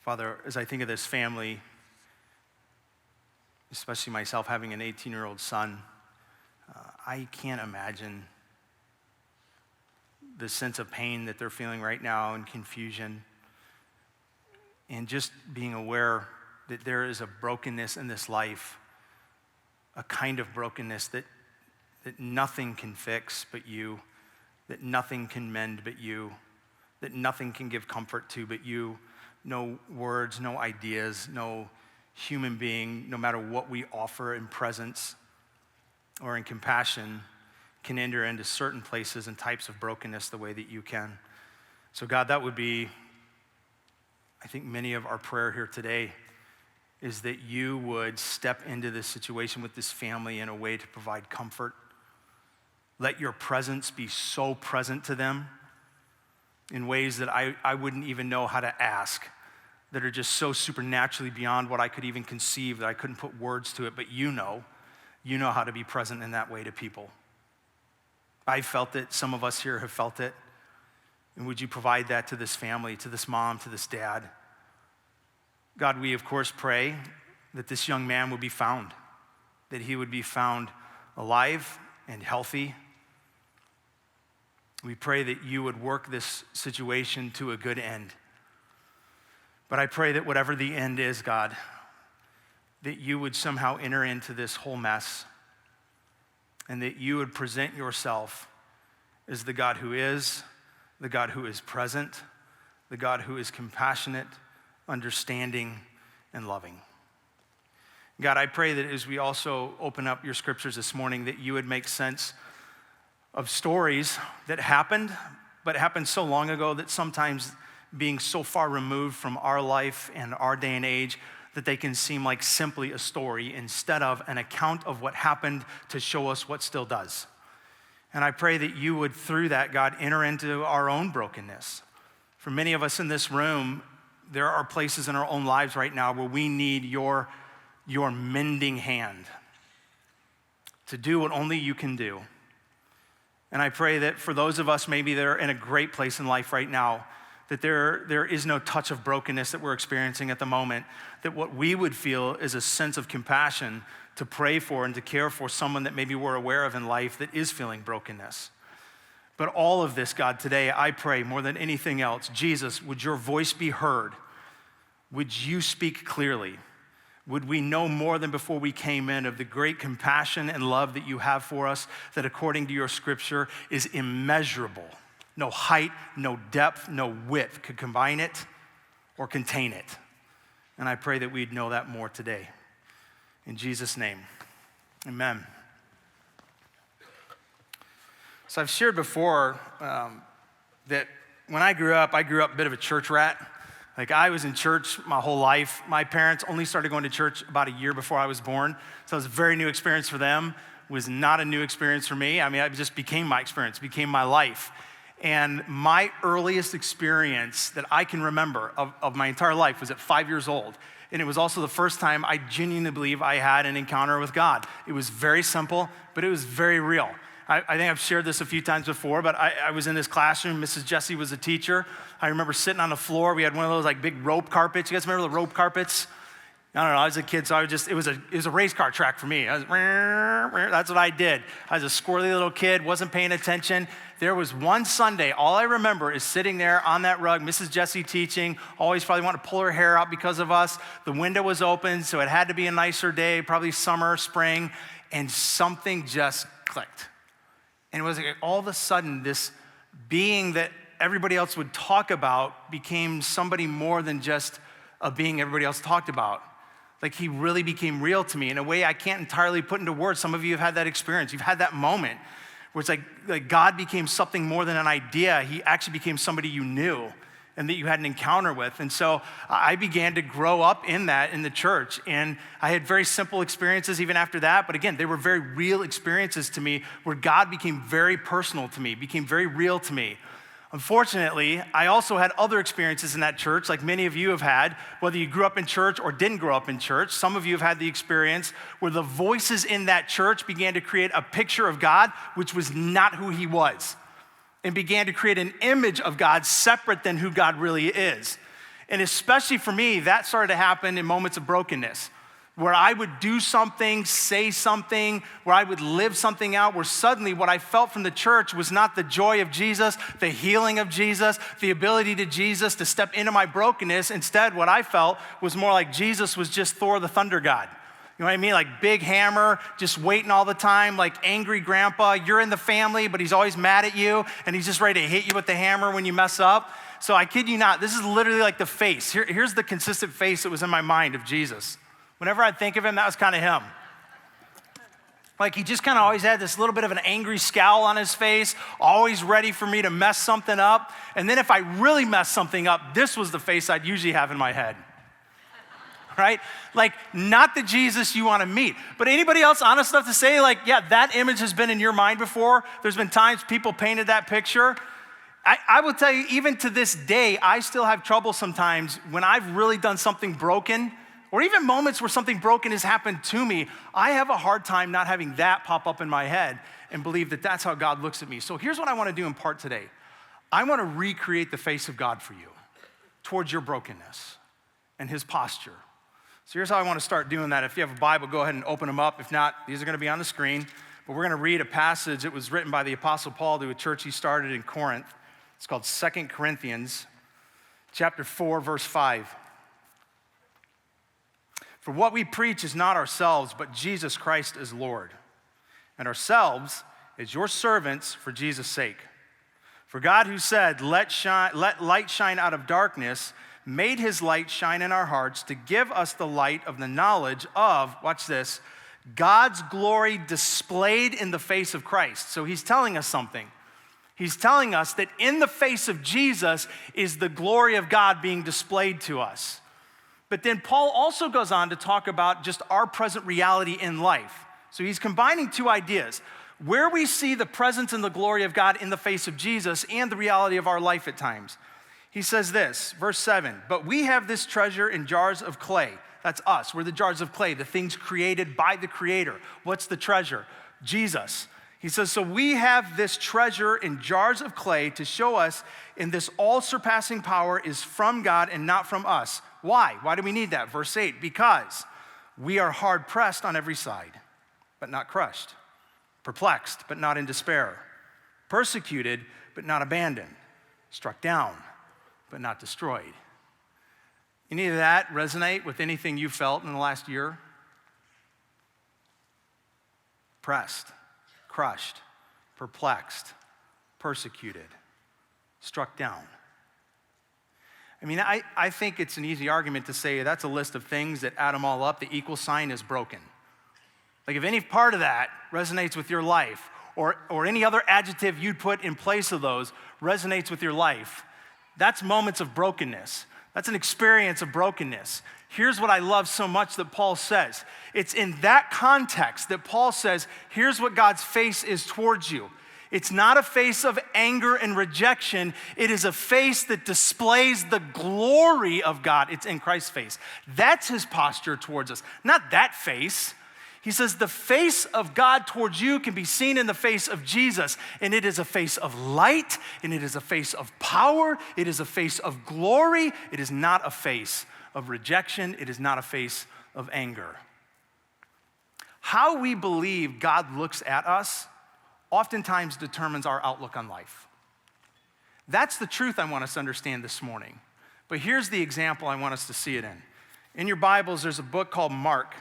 [SPEAKER 3] Father, as I think of this family, especially myself having an 18-year-old son, I can't imagine the sense of pain that they're feeling right now and confusion. And just being aware that there is a brokenness in this life, a kind of brokenness that nothing can fix but you, that nothing can mend but you, that nothing can give comfort to but you. No words, no ideas, no human being, no matter what we offer in presence or in compassion, can enter into certain places and types of brokenness the way that you can. So God, that would be, I think, many of our prayer here today is that you would step into this situation with this family in a way to provide comfort. Let your presence be so present to them in ways that I wouldn't even know how to ask, that are just so supernaturally beyond what I could even conceive that I couldn't put words to it, but you know how to be present in that way to people. I felt it, some of us here have felt it, and would you provide that to this family, to this mom, to this dad? God, we of course pray that this young man would be found, that he would be found alive and healthy. We pray that you would work this situation to a good end. But I pray that whatever the end is, God, that you would somehow enter into this whole mess and that you would present yourself as the God who is, the God who is present, the God who is compassionate, understanding, and loving. God, I pray that as we also open up your scriptures this morning, that you would make sense of stories that happened, but happened so long ago that sometimes being so far removed from our life and our day and age that they can seem like simply a story instead of an account of what happened to show us what still does. And I pray that you would, through that, God, enter into our own brokenness. For many of us in this room, there are places in our own lives right now where we need your mending hand to do what only you can do. And I pray that for those of us maybe that are in a great place in life right now, that there is no touch of brokenness that we're experiencing at the moment, that what we would feel is a sense of compassion to pray for and to care for someone that maybe we're aware of in life that is feeling brokenness. But all of this, God, today, I pray more than anything else, Jesus, would your voice be heard? Would you speak clearly? Would we know more than before we came in of the great compassion and love that you have for us, that according to your scripture is immeasurable? No height, no depth, no width could combine it or contain it. And I pray that we'd know that more today. In Jesus' name, amen. So I've shared before that when I grew up a bit of a church rat. Like I was in church my whole life. My parents only started going to church about a year before I was born. So it was a very new experience for them. It was not a new experience for me. I mean, it just became my experience, became my life. And my earliest experience that I can remember of my entire life was at 5 years old. And it was also the first time I genuinely believe I had an encounter with God. It was very simple, but it was very real. I think I've shared this a few times before, but I was in this classroom. Mrs. Jessie was a teacher. I remember sitting on the floor. We had one of those like big rope carpets. You guys remember the rope carpets? I don't know, I was a kid, so it was a race car track for me. That's what I did. I was a squirrely little kid, wasn't paying attention. There was one Sunday, all I remember is sitting there on that rug, Mrs. Jessie teaching, always probably wanted to pull her hair out because of us. The window was open, so it had to be a nicer day, probably summer, spring, and something just clicked. And it was like all of a sudden, this being that everybody else would talk about became somebody more than just a being everybody else talked about. Like he really became real to me in a way I can't entirely put into words. Some of you have had that experience. You've had that moment where it's like God became something more than an idea. He actually became somebody you knew and that you had an encounter with. And so I began to grow up in that in the church. And I had very simple experiences even after that. But again, they were very real experiences to me where God became very personal to me, became very real to me. Unfortunately, I also had other experiences in that church, like many of you have had, whether you grew up in church or didn't grow up in church. Some of you have had the experience where the voices in that church began to create a picture of God, which was not who he was, and began to create an image of God separate than who God really is. And especially for me, that started to happen in moments of brokenness, where I would do something, say something, where I would live something out, where suddenly what I felt from the church was not the joy of Jesus, the healing of Jesus, the ability to Jesus to step into my brokenness. Instead, what I felt was more like Jesus was just Thor the Thunder God. You know what I mean? Like big hammer, just waiting all the time, like angry grandpa. You're in the family, but he's always mad at you, and he's just ready to hit you with the hammer when you mess up. So I kid you not, this is literally like the face. Here's the consistent face that was in my mind of Jesus. Whenever I think of him, that was kind of him. Like he just kind of always had this little bit of an angry scowl on his face, always ready for me to mess something up. And then if I really messed something up, this was the face I'd usually have in my head. Right? Like not the Jesus you want to meet. But anybody else honest enough to say like, yeah, that image has been in your mind before? There's been times people painted that picture. I will tell you, even to this day, I still have trouble sometimes when I've really done something broken, or even moments where something broken has happened to me. I have a hard time not having that pop up in my head and believe that that's how God looks at me. So here's what I want to do in part today. I want to recreate the face of God for you towards your brokenness and his posture. So here's how I want to start doing that. If you have a Bible, go ahead and open them up. If not, these are going to be on the screen. But we're going to read a passage that was written by the Apostle Paul to a church he started in Corinth. It's called 2 Corinthians chapter 4, verse 5. For what we preach is not ourselves, but Jesus Christ is Lord, and ourselves as your servants for Jesus' sake. For God who said, let light shine out of darkness, made his light shine in our hearts to give us the light of the knowledge of, watch this, God's glory displayed in the face of Christ. So he's telling us something. He's telling us that in the face of Jesus is the glory of God being displayed to us. But then Paul also goes on to talk about just our present reality in life. So he's combining two ideas, where we see the presence and the glory of God in the face of Jesus and the reality of our life at times. He says this, verse 7, but we have this treasure in jars of clay. That's us. We're the jars of clay, the things created by the Creator. What's the treasure? Jesus. He says, so we have this treasure in jars of clay to show us in this all-surpassing power is from God and not from us. Why? Why do we need that? Verse 8, because we are hard-pressed on every side, but not crushed, perplexed, but not in despair, persecuted, but not abandoned, struck down, but not destroyed. Any of that resonate with anything you felt in the last year? Pressed, crushed, perplexed, persecuted, struck down. I mean, I think it's an easy argument to say that's a list of things that add them all up, the equal sign is broken. Like if any part of that resonates with your life, or any other adjective you'd put in place of those resonates with your life, that's moments of brokenness. That's an experience of brokenness. Here's what I love so much that Paul says. It's in that context that Paul says, here's what God's face is towards you. It's not a face of anger and rejection. It is a face that displays the glory of God. It's in Christ's face. That's his posture towards us, not that face. He says the face of God towards you can be seen in the face of Jesus, and it is a face of light, and it is a face of power, it is a face of glory, it is not a face of rejection, it is not a face of anger. How we believe God looks at us oftentimes determines our outlook on life. That's the truth I want us to understand this morning. But here's the example I want us to see it in. In your Bibles, there's a book called Mark.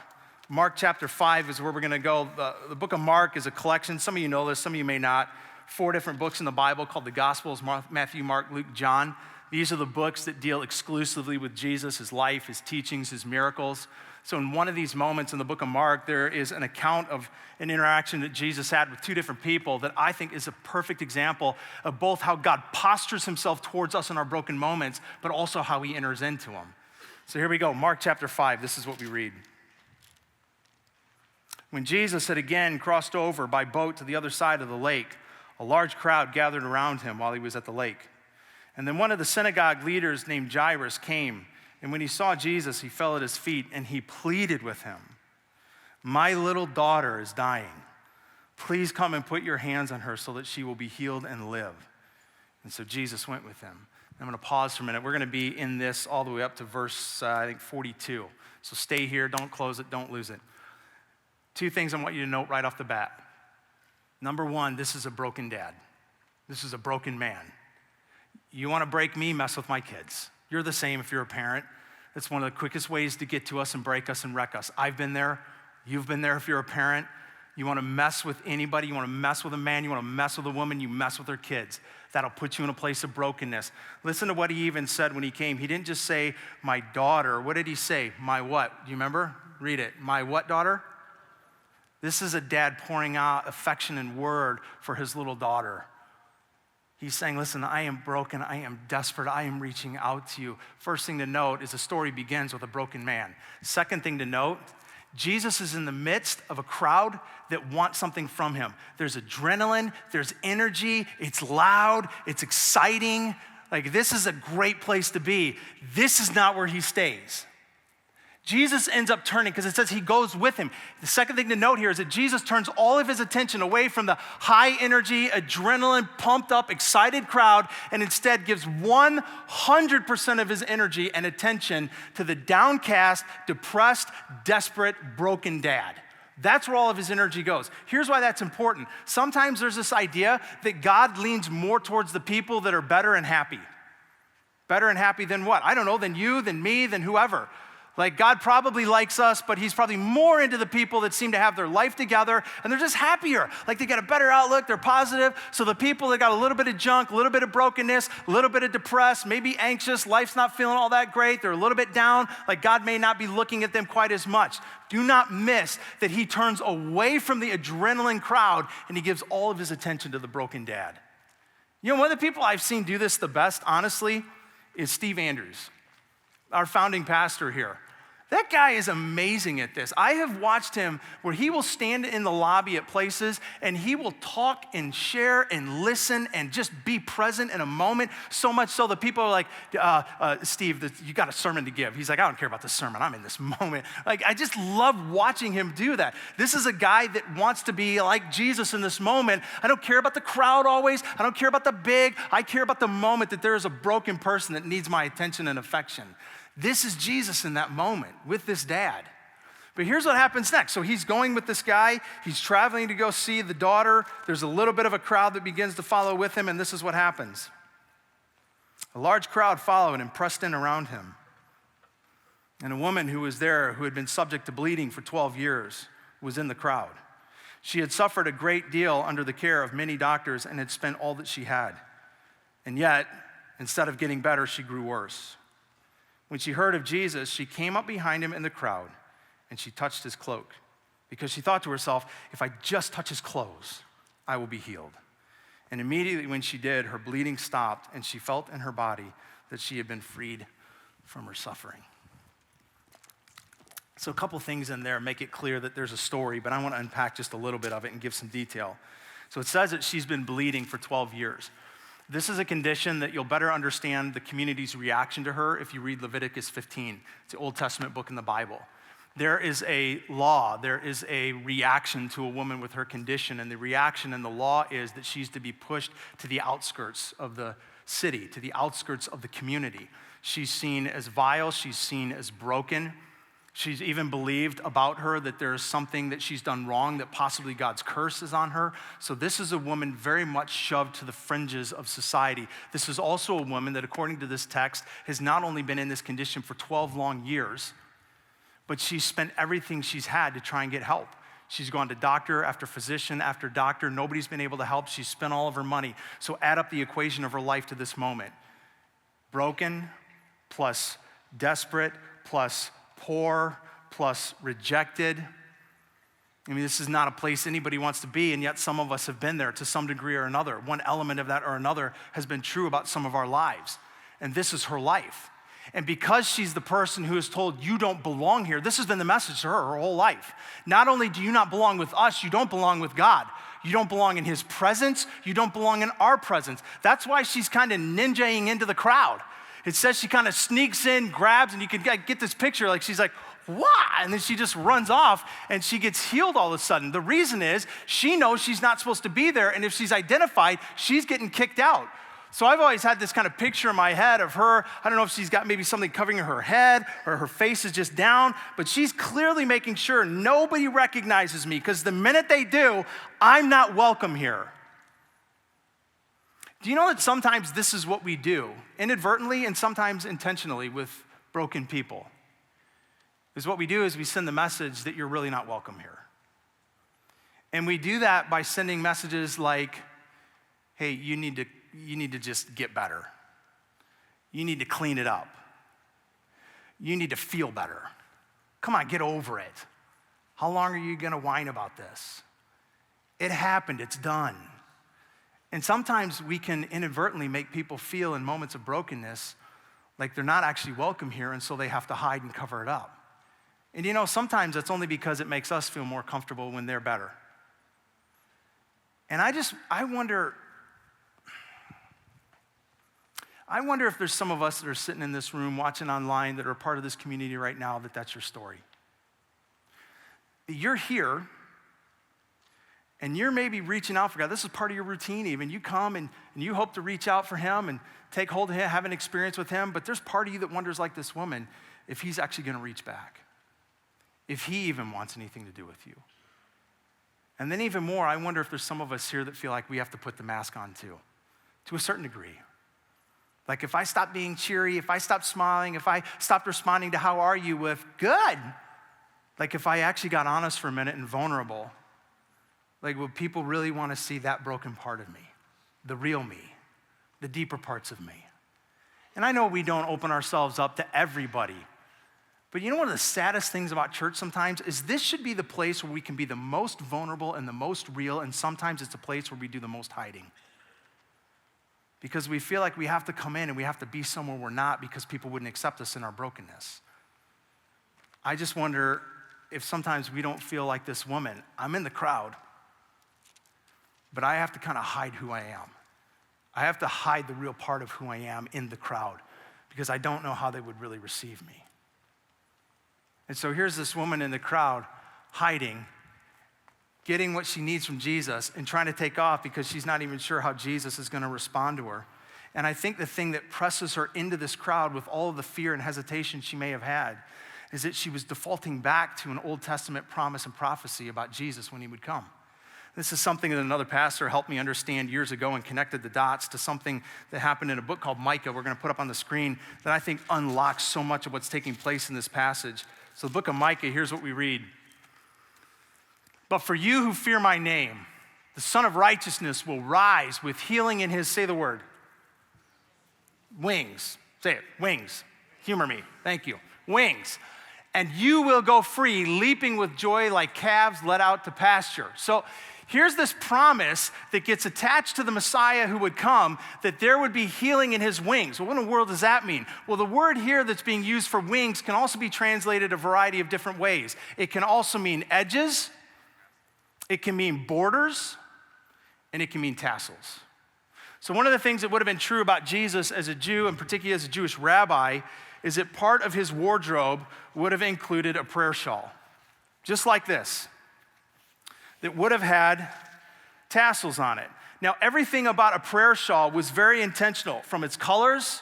[SPEAKER 3] Mark chapter 5 is where we're going to go. The book of Mark is a collection. Some of you know this, some of you may not. 4 different books in the Bible called the Gospels, Matthew, Mark, Luke, John. These are the books that deal exclusively with Jesus, his life, his teachings, his miracles. So in one of these moments in the book of Mark, there is an account of an interaction that Jesus had with 2 different people that I think is a perfect example of both how God postures himself towards us in our broken moments, but also how he enters into them. So here we go, Mark chapter 5, this is what we read. When Jesus had again crossed over by boat to the other side of the lake, a large crowd gathered around him while he was at the lake. And then one of the synagogue leaders named Jairus came, and when he saw Jesus, he fell at his feet and he pleaded with him, "My little daughter is dying. Please come and put your hands on her so that she will be healed and live." And so Jesus went with him. I'm going to pause for a minute. We're going to be in this all the way up to verse, 42. So stay here, don't close it, don't lose it. 2 things I want you to note right off the bat. Number 1, this is a broken dad. This is a broken man. You want to break me, mess with my kids. You're the same if you're a parent. It's one of the quickest ways to get to us and break us and wreck us. I've been there. You've been there if you're a parent. You want to mess with anybody. You want to mess with a man. You want to mess with a woman. You mess with their kids. That'll put you in a place of brokenness. Listen to what he even said when he came. He didn't just say, "My daughter." What did he say? "My what?" Do you remember? Read it. "My what daughter?" This is a dad pouring out affection and word for his little daughter. He's saying, listen, I am broken, I am desperate, I am reaching out to you. First thing to note is the story begins with a broken man. Second thing to note, Jesus is in the midst of a crowd that wants something from him. There's adrenaline, there's energy, it's loud, it's exciting. Like, this is a great place to be. This is not where he stays. Jesus ends up turning, because it says he goes with him. The second thing to note here is that Jesus turns all of his attention away from the high energy, adrenaline, pumped up, excited crowd, and instead gives 100% of his energy and attention to the downcast, depressed, desperate, broken dad. That's where all of his energy goes. Here's why that's important. Sometimes there's this idea that God leans more towards the people that are better and happy. Better and happy than what? I don't know, than you, than me, than whoever. Like God probably likes us, but he's probably more into the people that seem to have their life together and they're just happier. Like they got a better outlook, they're positive. So the people that got a little bit of junk, a little bit of brokenness, a little bit of depressed, maybe anxious, life's not feeling all that great, they're a little bit down, like God may not be looking at them quite as much. Do not miss that he turns away from the adrenaline crowd and he gives all of his attention to the broken dad. You know, one of the people I've seen do this the best, honestly, is Steve Andrews, our founding pastor here. That guy is amazing at this. I have watched him where he will stand in the lobby at places and he will talk and share and listen and just be present in a moment, so much so that people are like, Steve, you got a sermon to give. He's like, I don't care about the sermon. I'm in this moment. Like, I just love watching him do that. This is a guy that wants to be like Jesus in this moment. I don't care about the crowd always. I don't care about the big. I care about the moment that there is a broken person that needs my attention and affection. This is Jesus in that moment with this dad. But here's what happens next. So he's going with this guy. He's traveling to go see the daughter. There's a little bit of a crowd that begins to follow with him, and this is what happens. A large crowd followed and pressed in around him. And a woman who was there, who had been subject to bleeding for 12 years, was in the crowd. She had suffered a great deal under the care of many doctors and had spent all that she had. And yet, instead of getting better, she grew worse. When she heard of Jesus, she came up behind him in the crowd and she touched his cloak because she thought to herself, if I just touch his clothes, I will be healed. And immediately when she did, her bleeding stopped and she felt in her body that she had been freed from her suffering. So a couple things in there make it clear that there's a story, but I want to unpack just a little bit of it and give some detail. So it says that she's been bleeding for 12 years. This is a condition that you'll better understand the community's reaction to her if you read Leviticus 15. It's the Old Testament book in the Bible. There is a law, there is a reaction to a woman with her condition, and the reaction in the law is that she's to be pushed to the outskirts of the city, to the outskirts of the community. She's seen as vile, she's seen as broken. She's even believed about her that there's something that she's done wrong, that possibly God's curse is on her. So this is a woman very much shoved to the fringes of society. This is also a woman that, according to this text, has not only been in this condition for 12 long years, but she's spent everything she's had to try and get help. She's gone to doctor after physician after doctor. Nobody's been able to help. She's spent all of her money. So add up the equation of her life to this moment. Broken plus desperate plus poor plus rejected. I mean, this is not a place anybody wants to be, and yet some of us have been there to some degree or another. One element of that or another has been true about some of our lives, and this is her life. And because she's the person who is told, you don't belong here, this has been the message to her whole life. Not only do you not belong with us, you don't belong with God. You don't belong in his presence, you don't belong in our presence. That's why she's kind of ninjaing into the crowd. It says she kind of sneaks in, grabs, and you can get this picture, like she's like, what? And then she just runs off and she gets healed all of a sudden. The reason is she knows she's not supposed to be there, and if she's identified, she's getting kicked out. So I've always had this kind of picture in my head of her. I don't know if she's got maybe something covering her head or her face is just down, but she's clearly making sure nobody recognizes me, because the minute they do, I'm not welcome here. Do you know that sometimes this is what we do, inadvertently and sometimes intentionally, with broken people? Is what we do is we send the message that you're really not welcome here. And we do that by sending messages like, hey, you need to just get better. You need to clean it up. You need to feel better. Come on, get over it. How long are you going to whine about this? It happened, it's done. And sometimes we can inadvertently make people feel in moments of brokenness like they're not actually welcome here, and so they have to hide and cover it up. And you know, sometimes it's only because it makes us feel more comfortable when they're better. And I wonder if there's some of us that are sitting in this room, watching online, that are part of this community right now, that's your story. You're here, and you're maybe reaching out for God. This is part of your routine even. You come and you hope to reach out for him and take hold of him, have an experience with him, but there's part of you that wonders, like this woman, if he's actually going to reach back, if he even wants anything to do with you. And then even more, I wonder if there's some of us here that feel like we have to put the mask on too, to a certain degree. Like if I stopped being cheery, if I stopped smiling, if I stopped responding to how are you with good, like if I actually got honest for a minute and vulnerable, like would people really want to see that broken part of me, the real me, the deeper parts of me? And I know we don't open ourselves up to everybody, but you know one of the saddest things about church sometimes is this should be the place where we can be the most vulnerable and the most real, and sometimes it's a place where we do the most hiding. Because we feel like we have to come in and we have to be somewhere we're not because people wouldn't accept us in our brokenness. I just wonder if sometimes we don't feel like this woman. I'm in the crowd, but I have to kind of hide who I am. I have to hide the real part of who I am in the crowd because I don't know how they would really receive me. And so here's this woman in the crowd hiding, getting what she needs from Jesus and trying to take off because she's not even sure how Jesus is going to respond to her. And I think the thing that presses her into this crowd with all of the fear and hesitation she may have had is that she was defaulting back to an Old Testament promise and prophecy about Jesus when he would come. This is something that another pastor helped me understand years ago and connected the dots to something that happened in a book called Micah we're going to put up on the screen that I think unlocks so much of what's taking place in this passage. So the book of Micah, here's what we read. But for you who fear my name, the Son of Righteousness will rise with healing in his, say the word, wings. Say it, wings. Humor me, thank you. Wings. And you will go free, leaping with joy like calves led out to pasture. So here's this promise that gets attached to the Messiah who would come, that there would be healing in his wings. Well, what in the world does that mean? Well, the word here that's being used for wings can also be translated a variety of different ways. It can also mean edges, it can mean borders, and it can mean tassels. So one of the things that would have been true about Jesus as a Jew, and particularly as a Jewish rabbi, is that part of his wardrobe would have included a prayer shawl, just like this, that would have had tassels on it. Now, everything about a prayer shawl was very intentional, from its colors,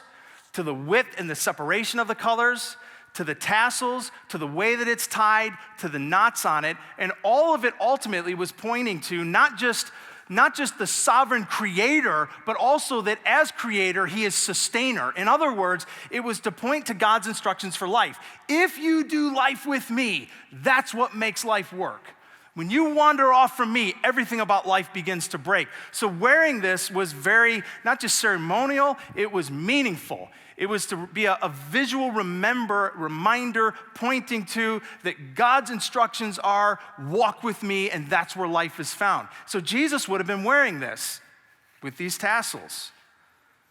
[SPEAKER 3] to the width and the separation of the colors, to the tassels, to the way that it's tied, to the knots on it, and all of it ultimately was pointing to not just the sovereign creator, but also that as creator, he is sustainer. In other words, it was to point to God's instructions for life. If you do life with me, that's what makes life work. When you wander off from me, everything about life begins to break. So wearing this was very, not just ceremonial, it was meaningful. It was to be a visual reminder pointing to that God's instructions are walk with me, and that's where life is found. So Jesus would have been wearing this with these tassels.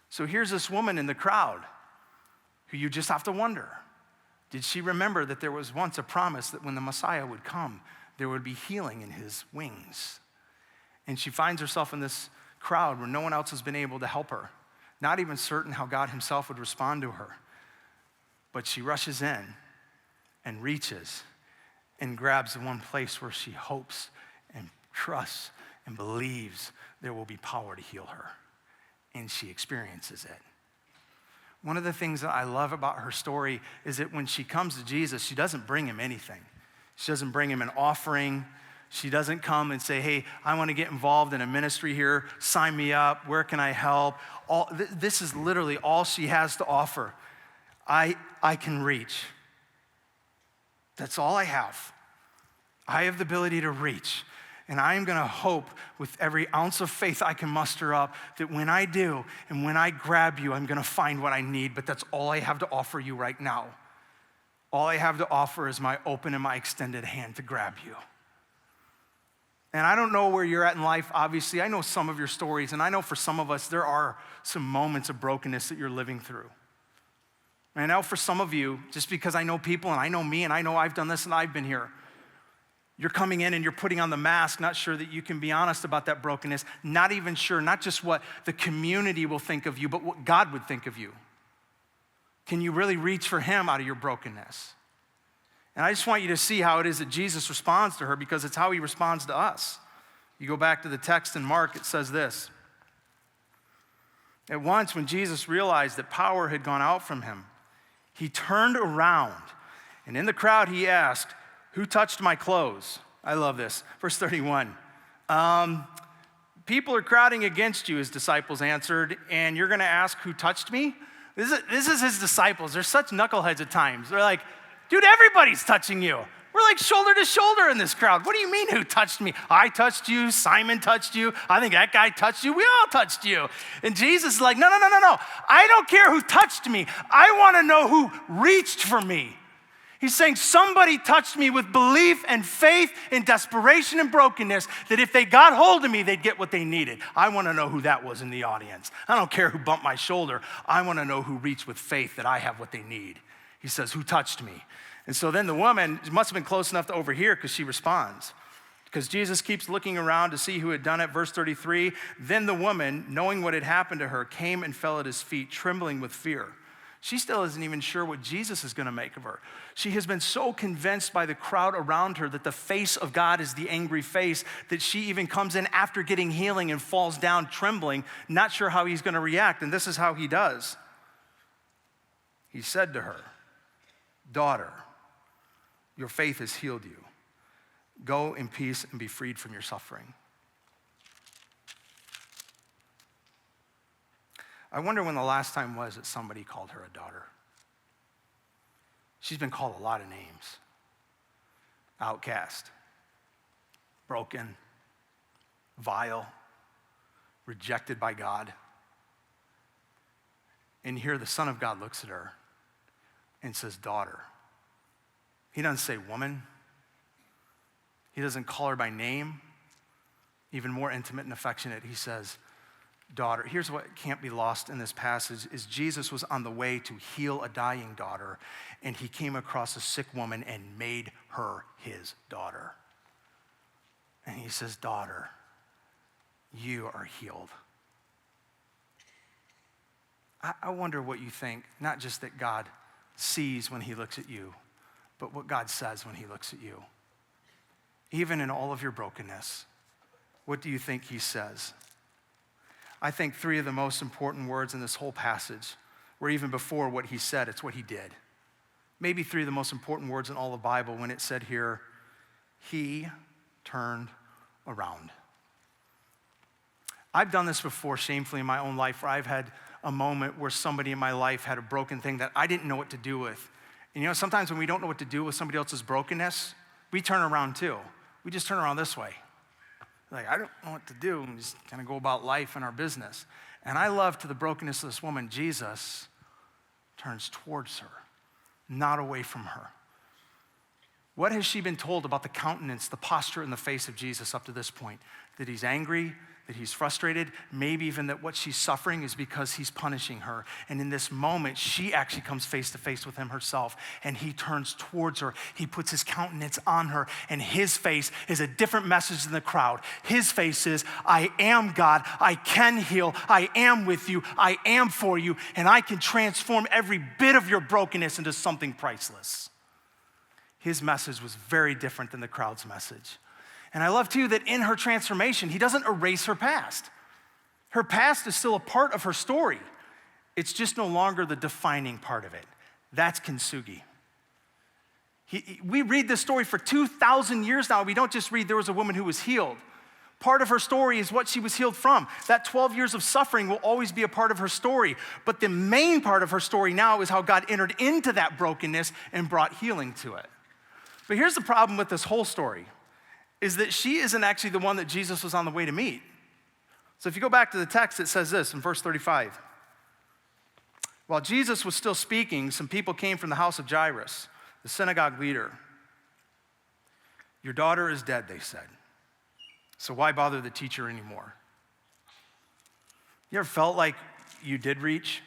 [SPEAKER 3] So here's this woman in the crowd who you just have to wonder, did she remember that there was once a promise that when the Messiah would come, there would be healing in his wings? And she finds herself in this crowd where no one else has been able to help her, not even certain how God himself would respond to her. But she rushes in and reaches and grabs the one place where she hopes and trusts and believes there will be power to heal her. And she experiences it. One of the things that I love about her story is that when she comes to Jesus, she doesn't bring him anything. She doesn't bring him an offering. She doesn't come and say, hey, I want to get involved in a ministry here. Sign me up. Where can I help? This is literally all she has to offer. I can reach. That's all I have. I have the ability to reach. And I am going to hope with every ounce of faith I can muster up that when I do and when I grab you, I'm going to find what I need. But that's all I have to offer you right now. All I have to offer is my open and my extended hand to grab you. And I don't know where you're at in life, obviously. I know some of your stories, and I know for some of us, there are some moments of brokenness that you're living through. And I know for some of you, just because I know people, and I know me, and I know I've done this, and I've been here, you're coming in and you're putting on the mask, not sure that you can be honest about that brokenness, not even sure, not just what the community will think of you, but what God would think of you. Can you really reach for him out of your brokenness? And I just want you to see how it is that Jesus responds to her, because it's how he responds to us. You go back to the text in Mark, it says this. At once, when Jesus realized that power had gone out from him, he turned around, and in the crowd he asked, who touched my clothes? I love this. Verse 31. People are crowding against you, his disciples answered, and you're going to ask who touched me? This is his disciples. They're such knuckleheads at times. They're like, dude, everybody's touching you. We're like shoulder to shoulder in this crowd. What do you mean who touched me? I touched you. Simon touched you. I think that guy touched you. We all touched you. And Jesus is like, no. I don't care who touched me. I want to know who reached for me. He's saying somebody touched me with belief and faith and desperation and brokenness that if they got hold of me, they'd get what they needed. I want to know who that was in the audience. I don't care who bumped my shoulder. I want to know who reached with faith that I have what they need. He says, who touched me? And so then the woman must have been close enough to overhear because she responds. Because Jesus keeps looking around to see who had done it. Verse 33, then the woman, knowing what had happened to her, came and fell at his feet, trembling with fear. She still isn't even sure what Jesus is going to make of her. She has been so convinced by the crowd around her that the face of God is the angry face that she even comes in after getting healing and falls down trembling, not sure how he's going to react. And this is how he does. He said to her, daughter, your faith has healed you. Go in peace and be freed from your suffering. I wonder when the last time was that somebody called her a daughter. She's been called a lot of names. Outcast, broken, vile, rejected by God. And here the Son of God looks at her and says, daughter. He doesn't say woman. He doesn't call her by name. Even more intimate and affectionate, he says, daughter. Here's what can't be lost in this passage is Jesus was on the way to heal a dying daughter, and he came across a sick woman and made her his daughter. And he says, daughter, you are healed. I wonder what you think, not just that God sees when he looks at you, but what God says when he looks at you. Even in all of your brokenness, what do you think he says? I think three of the most important words in this whole passage were even before what he said, it's what he did. Maybe three of the most important words in all the Bible when it said here, he turned around. I've done this before shamefully in my own life where I've had a moment where somebody in my life had a broken thing that I didn't know what to do with. And you know, sometimes when we don't know what to do with somebody else's brokenness, we turn around too. We just turn around this way. Like, I don't know what to do. We just kind of go about life and our business. And I love to the brokenness of this woman, Jesus turns towards her, not away from her. What has she been told about the countenance, the posture, and the face of Jesus up to this point? That he's angry, that he's frustrated, maybe even that what she's suffering is because he's punishing her. And in this moment, she actually comes face to face with him herself, and he turns towards her. He puts his countenance on her, and his face is a different message than the crowd. His face is, I am God, I can heal, I am with you, I am for you, and I can transform every bit of your brokenness into something priceless. His message was very different than the crowd's message. And I love too that in her transformation, he doesn't erase her past. Her past is still a part of her story. It's just no longer the defining part of it. That's kintsugi. We read this story for 2,000 years now. We don't just read there was a woman who was healed. Part of her story is what she was healed from. That 12 years of suffering will always be a part of her story. But the main part of her story now is how God entered into that brokenness and brought healing to it. But here's the problem with this whole story, is that she isn't actually the one that Jesus was on the way to meet. So if you go back to the text, it says this in verse 35. While Jesus was still speaking, some people came from the house of Jairus, the synagogue leader. Your daughter is dead, they said. So why bother the teacher anymore? You ever felt like you did reach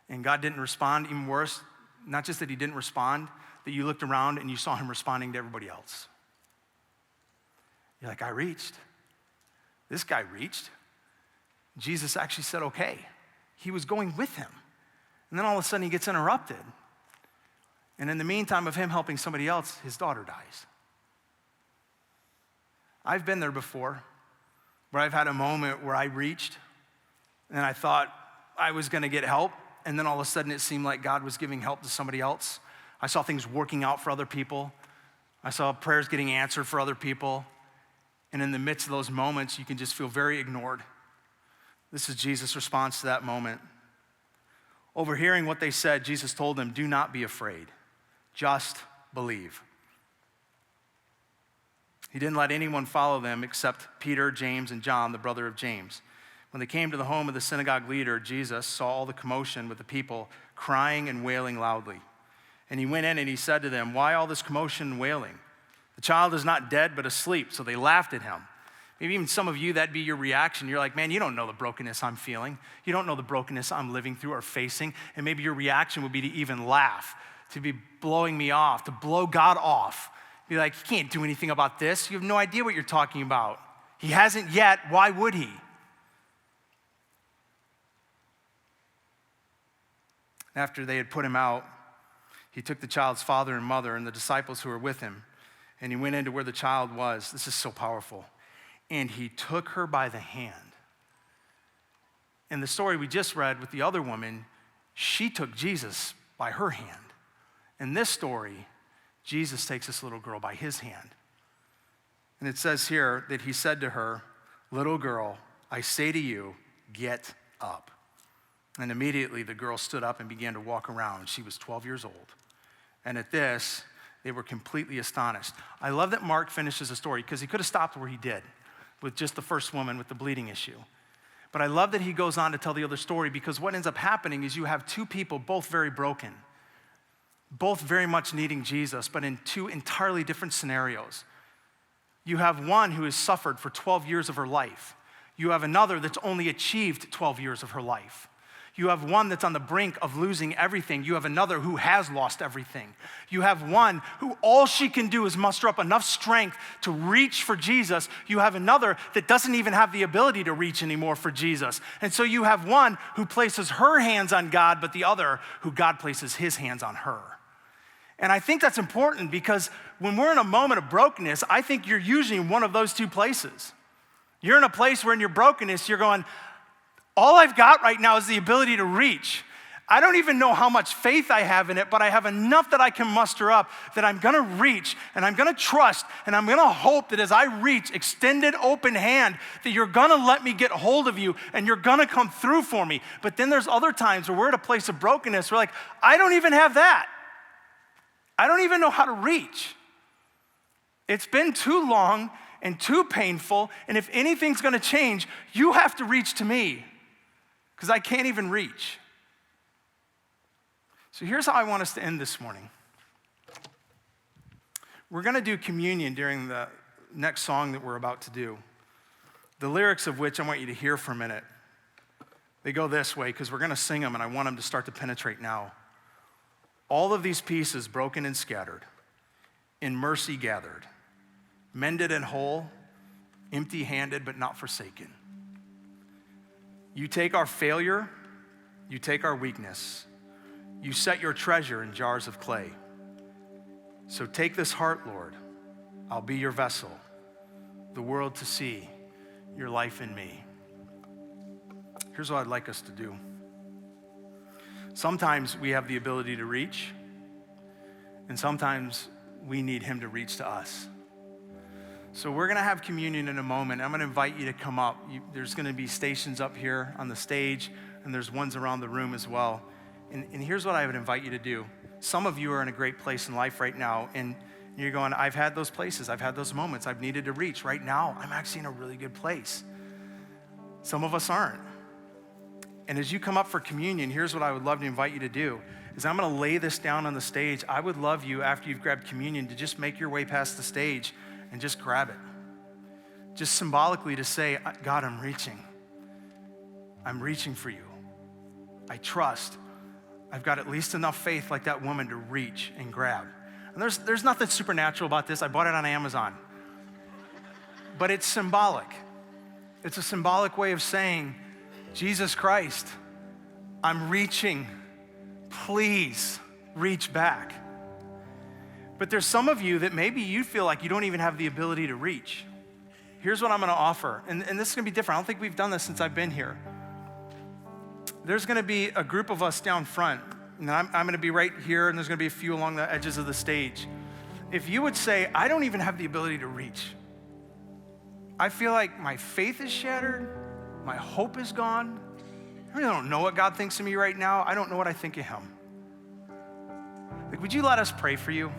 [SPEAKER 3] and God didn't respond? Even worse, not just that he didn't respond, that you looked around and you saw him responding to everybody else. You're like, I reached. This guy reached. Jesus actually said, okay. He was going with him. And then all of a sudden he gets interrupted. And in the meantime of him helping somebody else, his daughter dies. I've been there before, where I've had a moment where I reached and I thought I was gonna get help. And then all of a sudden it seemed like God was giving help to somebody else. I saw things working out for other people. I saw prayers getting answered for other people. And in the midst of those moments, you can just feel very ignored. This is Jesus' response to that moment. Overhearing what they said, Jesus told them, do not be afraid, just believe. He didn't let anyone follow them except Peter, James, and John, the brother of James. When they came to the home of the synagogue leader, Jesus saw all the commotion with the people crying and wailing loudly. And he went in and he said to them, why all this commotion and wailing? The child is not dead, but asleep. So they laughed at him. Maybe even some of you, that'd be your reaction. You're like, man, you don't know the brokenness I'm feeling. You don't know the brokenness I'm living through or facing. And maybe your reaction would be to even laugh, to be blowing me off, to blow God off. Be like, he can't do anything about this. You have no idea what you're talking about. He hasn't yet. Why would he? After they had put him out, he took the child's father and mother and the disciples who were with him, and he went into where the child was. This is so powerful. And he took her by the hand. In the story we just read with the other woman, she took Jesus by her hand. In this story, Jesus takes this little girl by his hand. And it says here that he said to her, little girl, I say to you, get up. And immediately the girl stood up and began to walk around. She was 12 years old. And at this, they were completely astonished. I love that Mark finishes the story because he could have stopped where he did with just the first woman with the bleeding issue. But I love that he goes on to tell the other story because what ends up happening is you have two people, both very broken, both very much needing Jesus, but in two entirely different scenarios. You have one who has suffered for 12 years of her life. You have another that's only achieved 12 years of her life. You have one that's on the brink of losing everything. You have another who has lost everything. You have one who all she can do is muster up enough strength to reach for Jesus. You have another that doesn't even have the ability to reach anymore for Jesus. And so you have one who places her hands on God, but the other who God places his hands on her. And I think that's important because when we're in a moment of brokenness, I think you're usually in one of those two places. You're in a place where in your brokenness, you're going, all I've got right now is the ability to reach. I don't even know how much faith I have in it, but I have enough that I can muster up that I'm gonna reach and I'm gonna trust and I'm gonna hope that as I reach, extended open hand, that you're gonna let me get hold of you and you're gonna come through for me. But then there's other times where we're at a place of brokenness. We're like, I don't even have that. I don't even know how to reach. It's been too long and too painful, and if anything's gonna change, you have to reach to me, because I can't even reach. So here's how I want us to end this morning. We're gonna do communion during the next song that we're about to do, the lyrics of which I want you to hear for a minute. They go this way, because we're gonna sing them, and I want them to start to penetrate now. All of these pieces broken and scattered, in mercy gathered, mended and whole, empty-handed but not forsaken. You take our failure, you take our weakness, you set your treasure in jars of clay. So take this heart, Lord, I'll be your vessel, the world to see your life in me. Here's what I'd like us to do. Sometimes we have the ability to reach, and sometimes we need him to reach to us. So we're gonna have communion in a moment. I'm gonna invite you to come up. There's gonna be stations up here on the stage, and there's ones around the room as well. And here's what I would invite you to do. Some of you are in a great place in life right now, and you're going, I've had those places, I've had those moments, I've needed to reach. Right now, I'm actually in a really good place. Some of us aren't. And as you come up for communion, here's what I would love to invite you to do, is I'm gonna lay this down on the stage. I would love you, after you've grabbed communion, to just make your way past the stage and just grab it. Just symbolically to say, God, I'm reaching. I'm reaching for you. I trust. I've got at least enough faith like that woman to reach and grab. And there's nothing supernatural about this. I bought it on Amazon. But it's symbolic. It's a symbolic way of saying, Jesus Christ, I'm reaching. Please reach back. But there's some of you that maybe you feel like you don't even have the ability to reach. Here's what I'm gonna offer, and this is gonna be different. I don't think we've done this since I've been here. There's gonna be a group of us down front, and I'm gonna be right here, and there's gonna be a few along the edges of the stage. If you would say, I don't even have the ability to reach, I feel like my faith is shattered, my hope is gone. I really don't know what God thinks of me right now. I don't know what I think of him. Like, would you let us pray for you?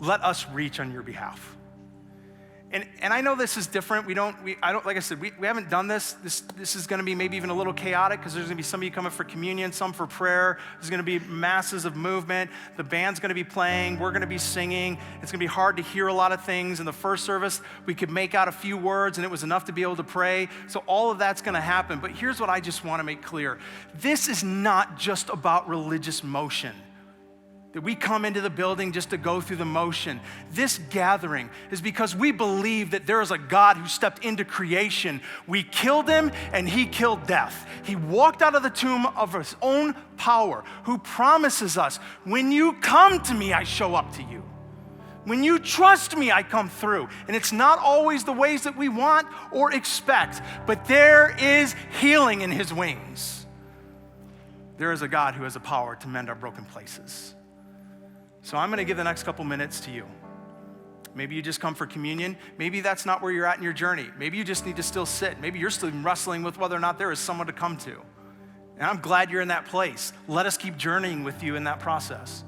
[SPEAKER 3] Let us reach on your behalf. And I know this is different. Like I said, we haven't done this. This is gonna be maybe even a little chaotic because there's gonna be some of you coming for communion, some for prayer. There's gonna be masses of movement. The band's gonna be playing, we're gonna be singing. It's gonna be hard to hear a lot of things. In the first service, we could make out a few words and it was enough to be able to pray. So all of that's gonna happen. But here's what I just wanna make clear. This is not just about religious motion, that we come into the building just to go through the motion. This gathering is because we believe that there is a God who stepped into creation. We killed him and he killed death. He walked out of the tomb of his own power, who promises us, when you come to me, I show up to you. When you trust me, I come through. And it's not always the ways that we want or expect, but there is healing in his wings. There is a God who has the power to mend our broken places. So I'm gonna give the next couple minutes to you. Maybe you just come for communion. Maybe that's not where you're at in your journey. Maybe you just need to still sit. Maybe you're still wrestling with whether or not there is someone to come to. And I'm glad you're in that place. Let us keep journeying with you in that process.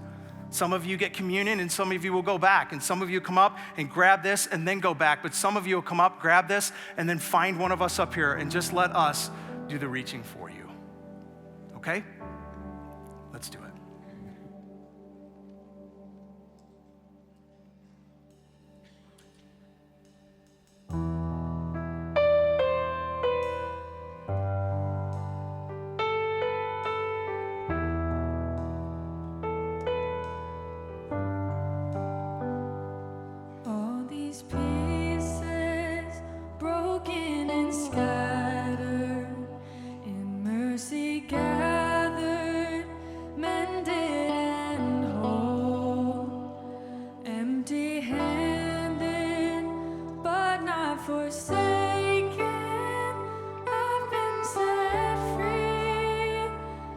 [SPEAKER 3] Some of you get communion and some of you will go back. And some of you come up and grab this and then go back. But some of you will come up, grab this, and then find one of us up here and just let us do the reaching for you. Okay? Let's do it.
[SPEAKER 10] Pieces broken and scattered, in mercy gathered, mended and whole, empty-handed but not forsaken. I've been set free,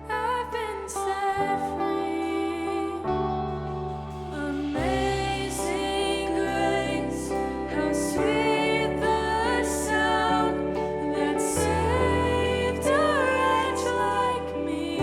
[SPEAKER 10] I've been set free. Amazing grace, how sweet the sound that saved a wretch like me.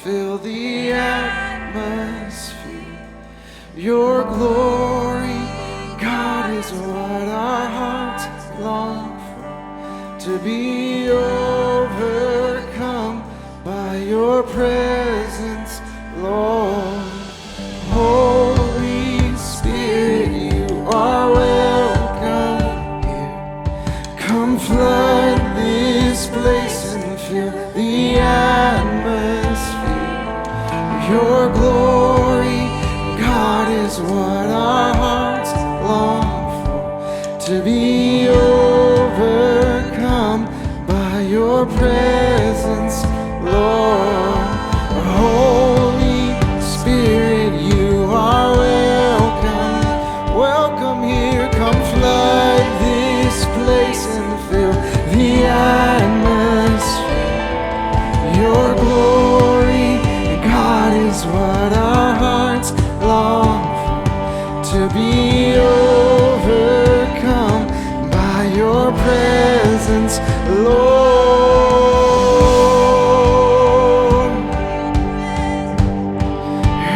[SPEAKER 2] fill the atmosphere. Your glory, God, is what our hearts long for. To be overcome by your presence, Lord. Holy Spirit, you are welcome here. Come flood this place and fill the atmosphere. Your glory, God, is what our hearts long for. To be overcome by your presence, Lord. Holy Spirit, you are welcome. Welcome here. Come flood this place and fill the atmosphere. Your glory, God, is what our hearts long for. To be overcome by your presence, Lord.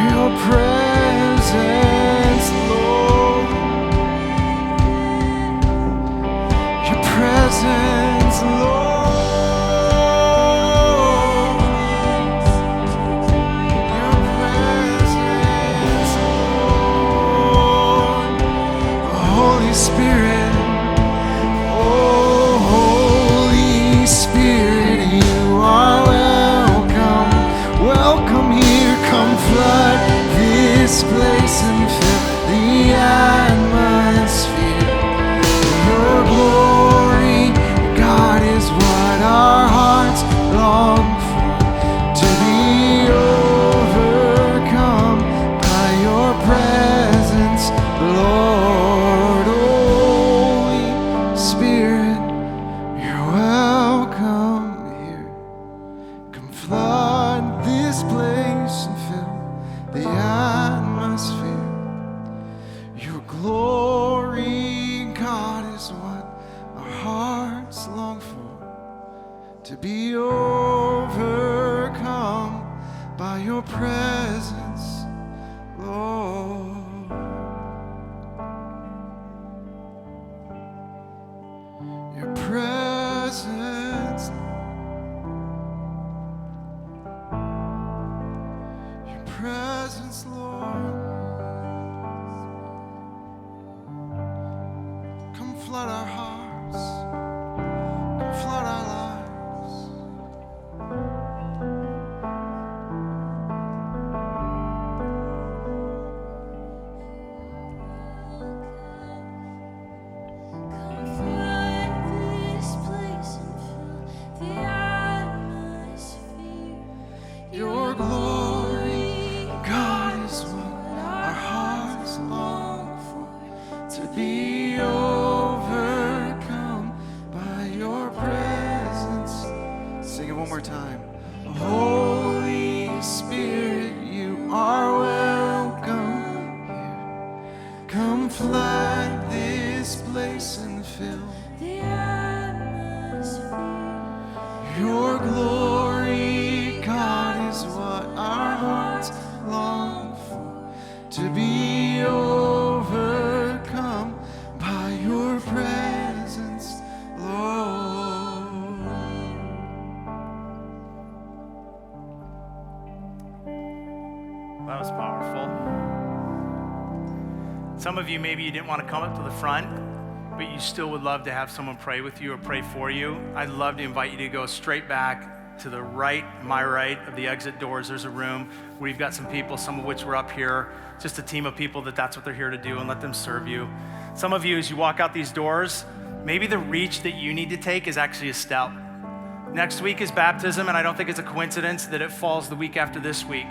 [SPEAKER 2] Your presence, Lord. Your presence, Lord. Your presence, Lord. Holy Spirit, oh Holy Spirit, you are welcome. Welcome here, come flood this place and fill the atmosphere. Your glory, God, is what our hearts long for. To be overcome by your presence, Lord. Holy Spirit, you're welcome here. Come flood this place and fill the atmosphere. Your glory, God, is what our hearts long for. To be overcome by your presence, Lord. Your presence, your presence, Lord. Come flood our hearts, come flood our lives.
[SPEAKER 10] Come flood this place and fill the atmosphere.
[SPEAKER 2] Your glory, God, is what our hearts long for. To be overcome by your presence. Sing it one more time. Holy Spirit, you are welcome here. Come flood this place and fill
[SPEAKER 10] The atmosphere.
[SPEAKER 2] your glory, God, is what our hearts long for. To be overcome by your presence, Lord.
[SPEAKER 3] That was powerful. Some of you, maybe you didn't want to come up to the front, but you still would love to have someone pray with you or pray for you. I'd love to invite you to go straight back to the right, my right of the exit doors. There's a room where you've got some people, some of which were up here, just a team of people that's what they're here to do, and let them serve you. Some of you, as you walk out these doors, maybe the reach that you need to take is actually a step. Next week is baptism, and I don't think it's a coincidence that it falls the week after this week.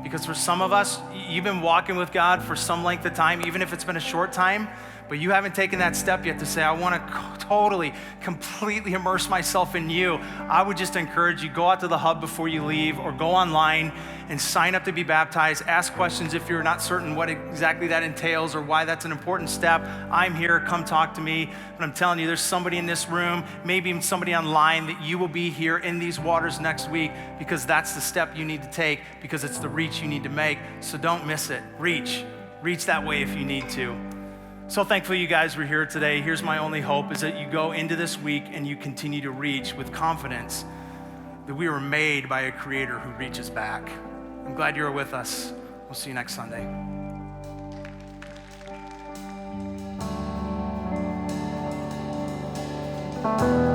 [SPEAKER 3] Because for some of us, you've been walking with God for some length of time, even if it's been a short time, but you haven't taken that step yet to say, I want to totally, completely immerse myself in you, I would just encourage you, go out to the hub before you leave or go online and sign up to be baptized. Ask questions if you're not certain what exactly that entails or why that's an important step. I'm here, come talk to me. But I'm telling you, there's somebody in this room, maybe even somebody online, that you will be here in these waters next week, because that's the step you need to take, because it's the reach you need to make. So don't miss it. Reach that way if you need to. So thankful you guys were here today. Here's my only hope, is that you go into this week and you continue to reach with confidence that we were made by a creator who reaches back. I'm glad you're with us. We'll see you next Sunday.
[SPEAKER 10] Thank you.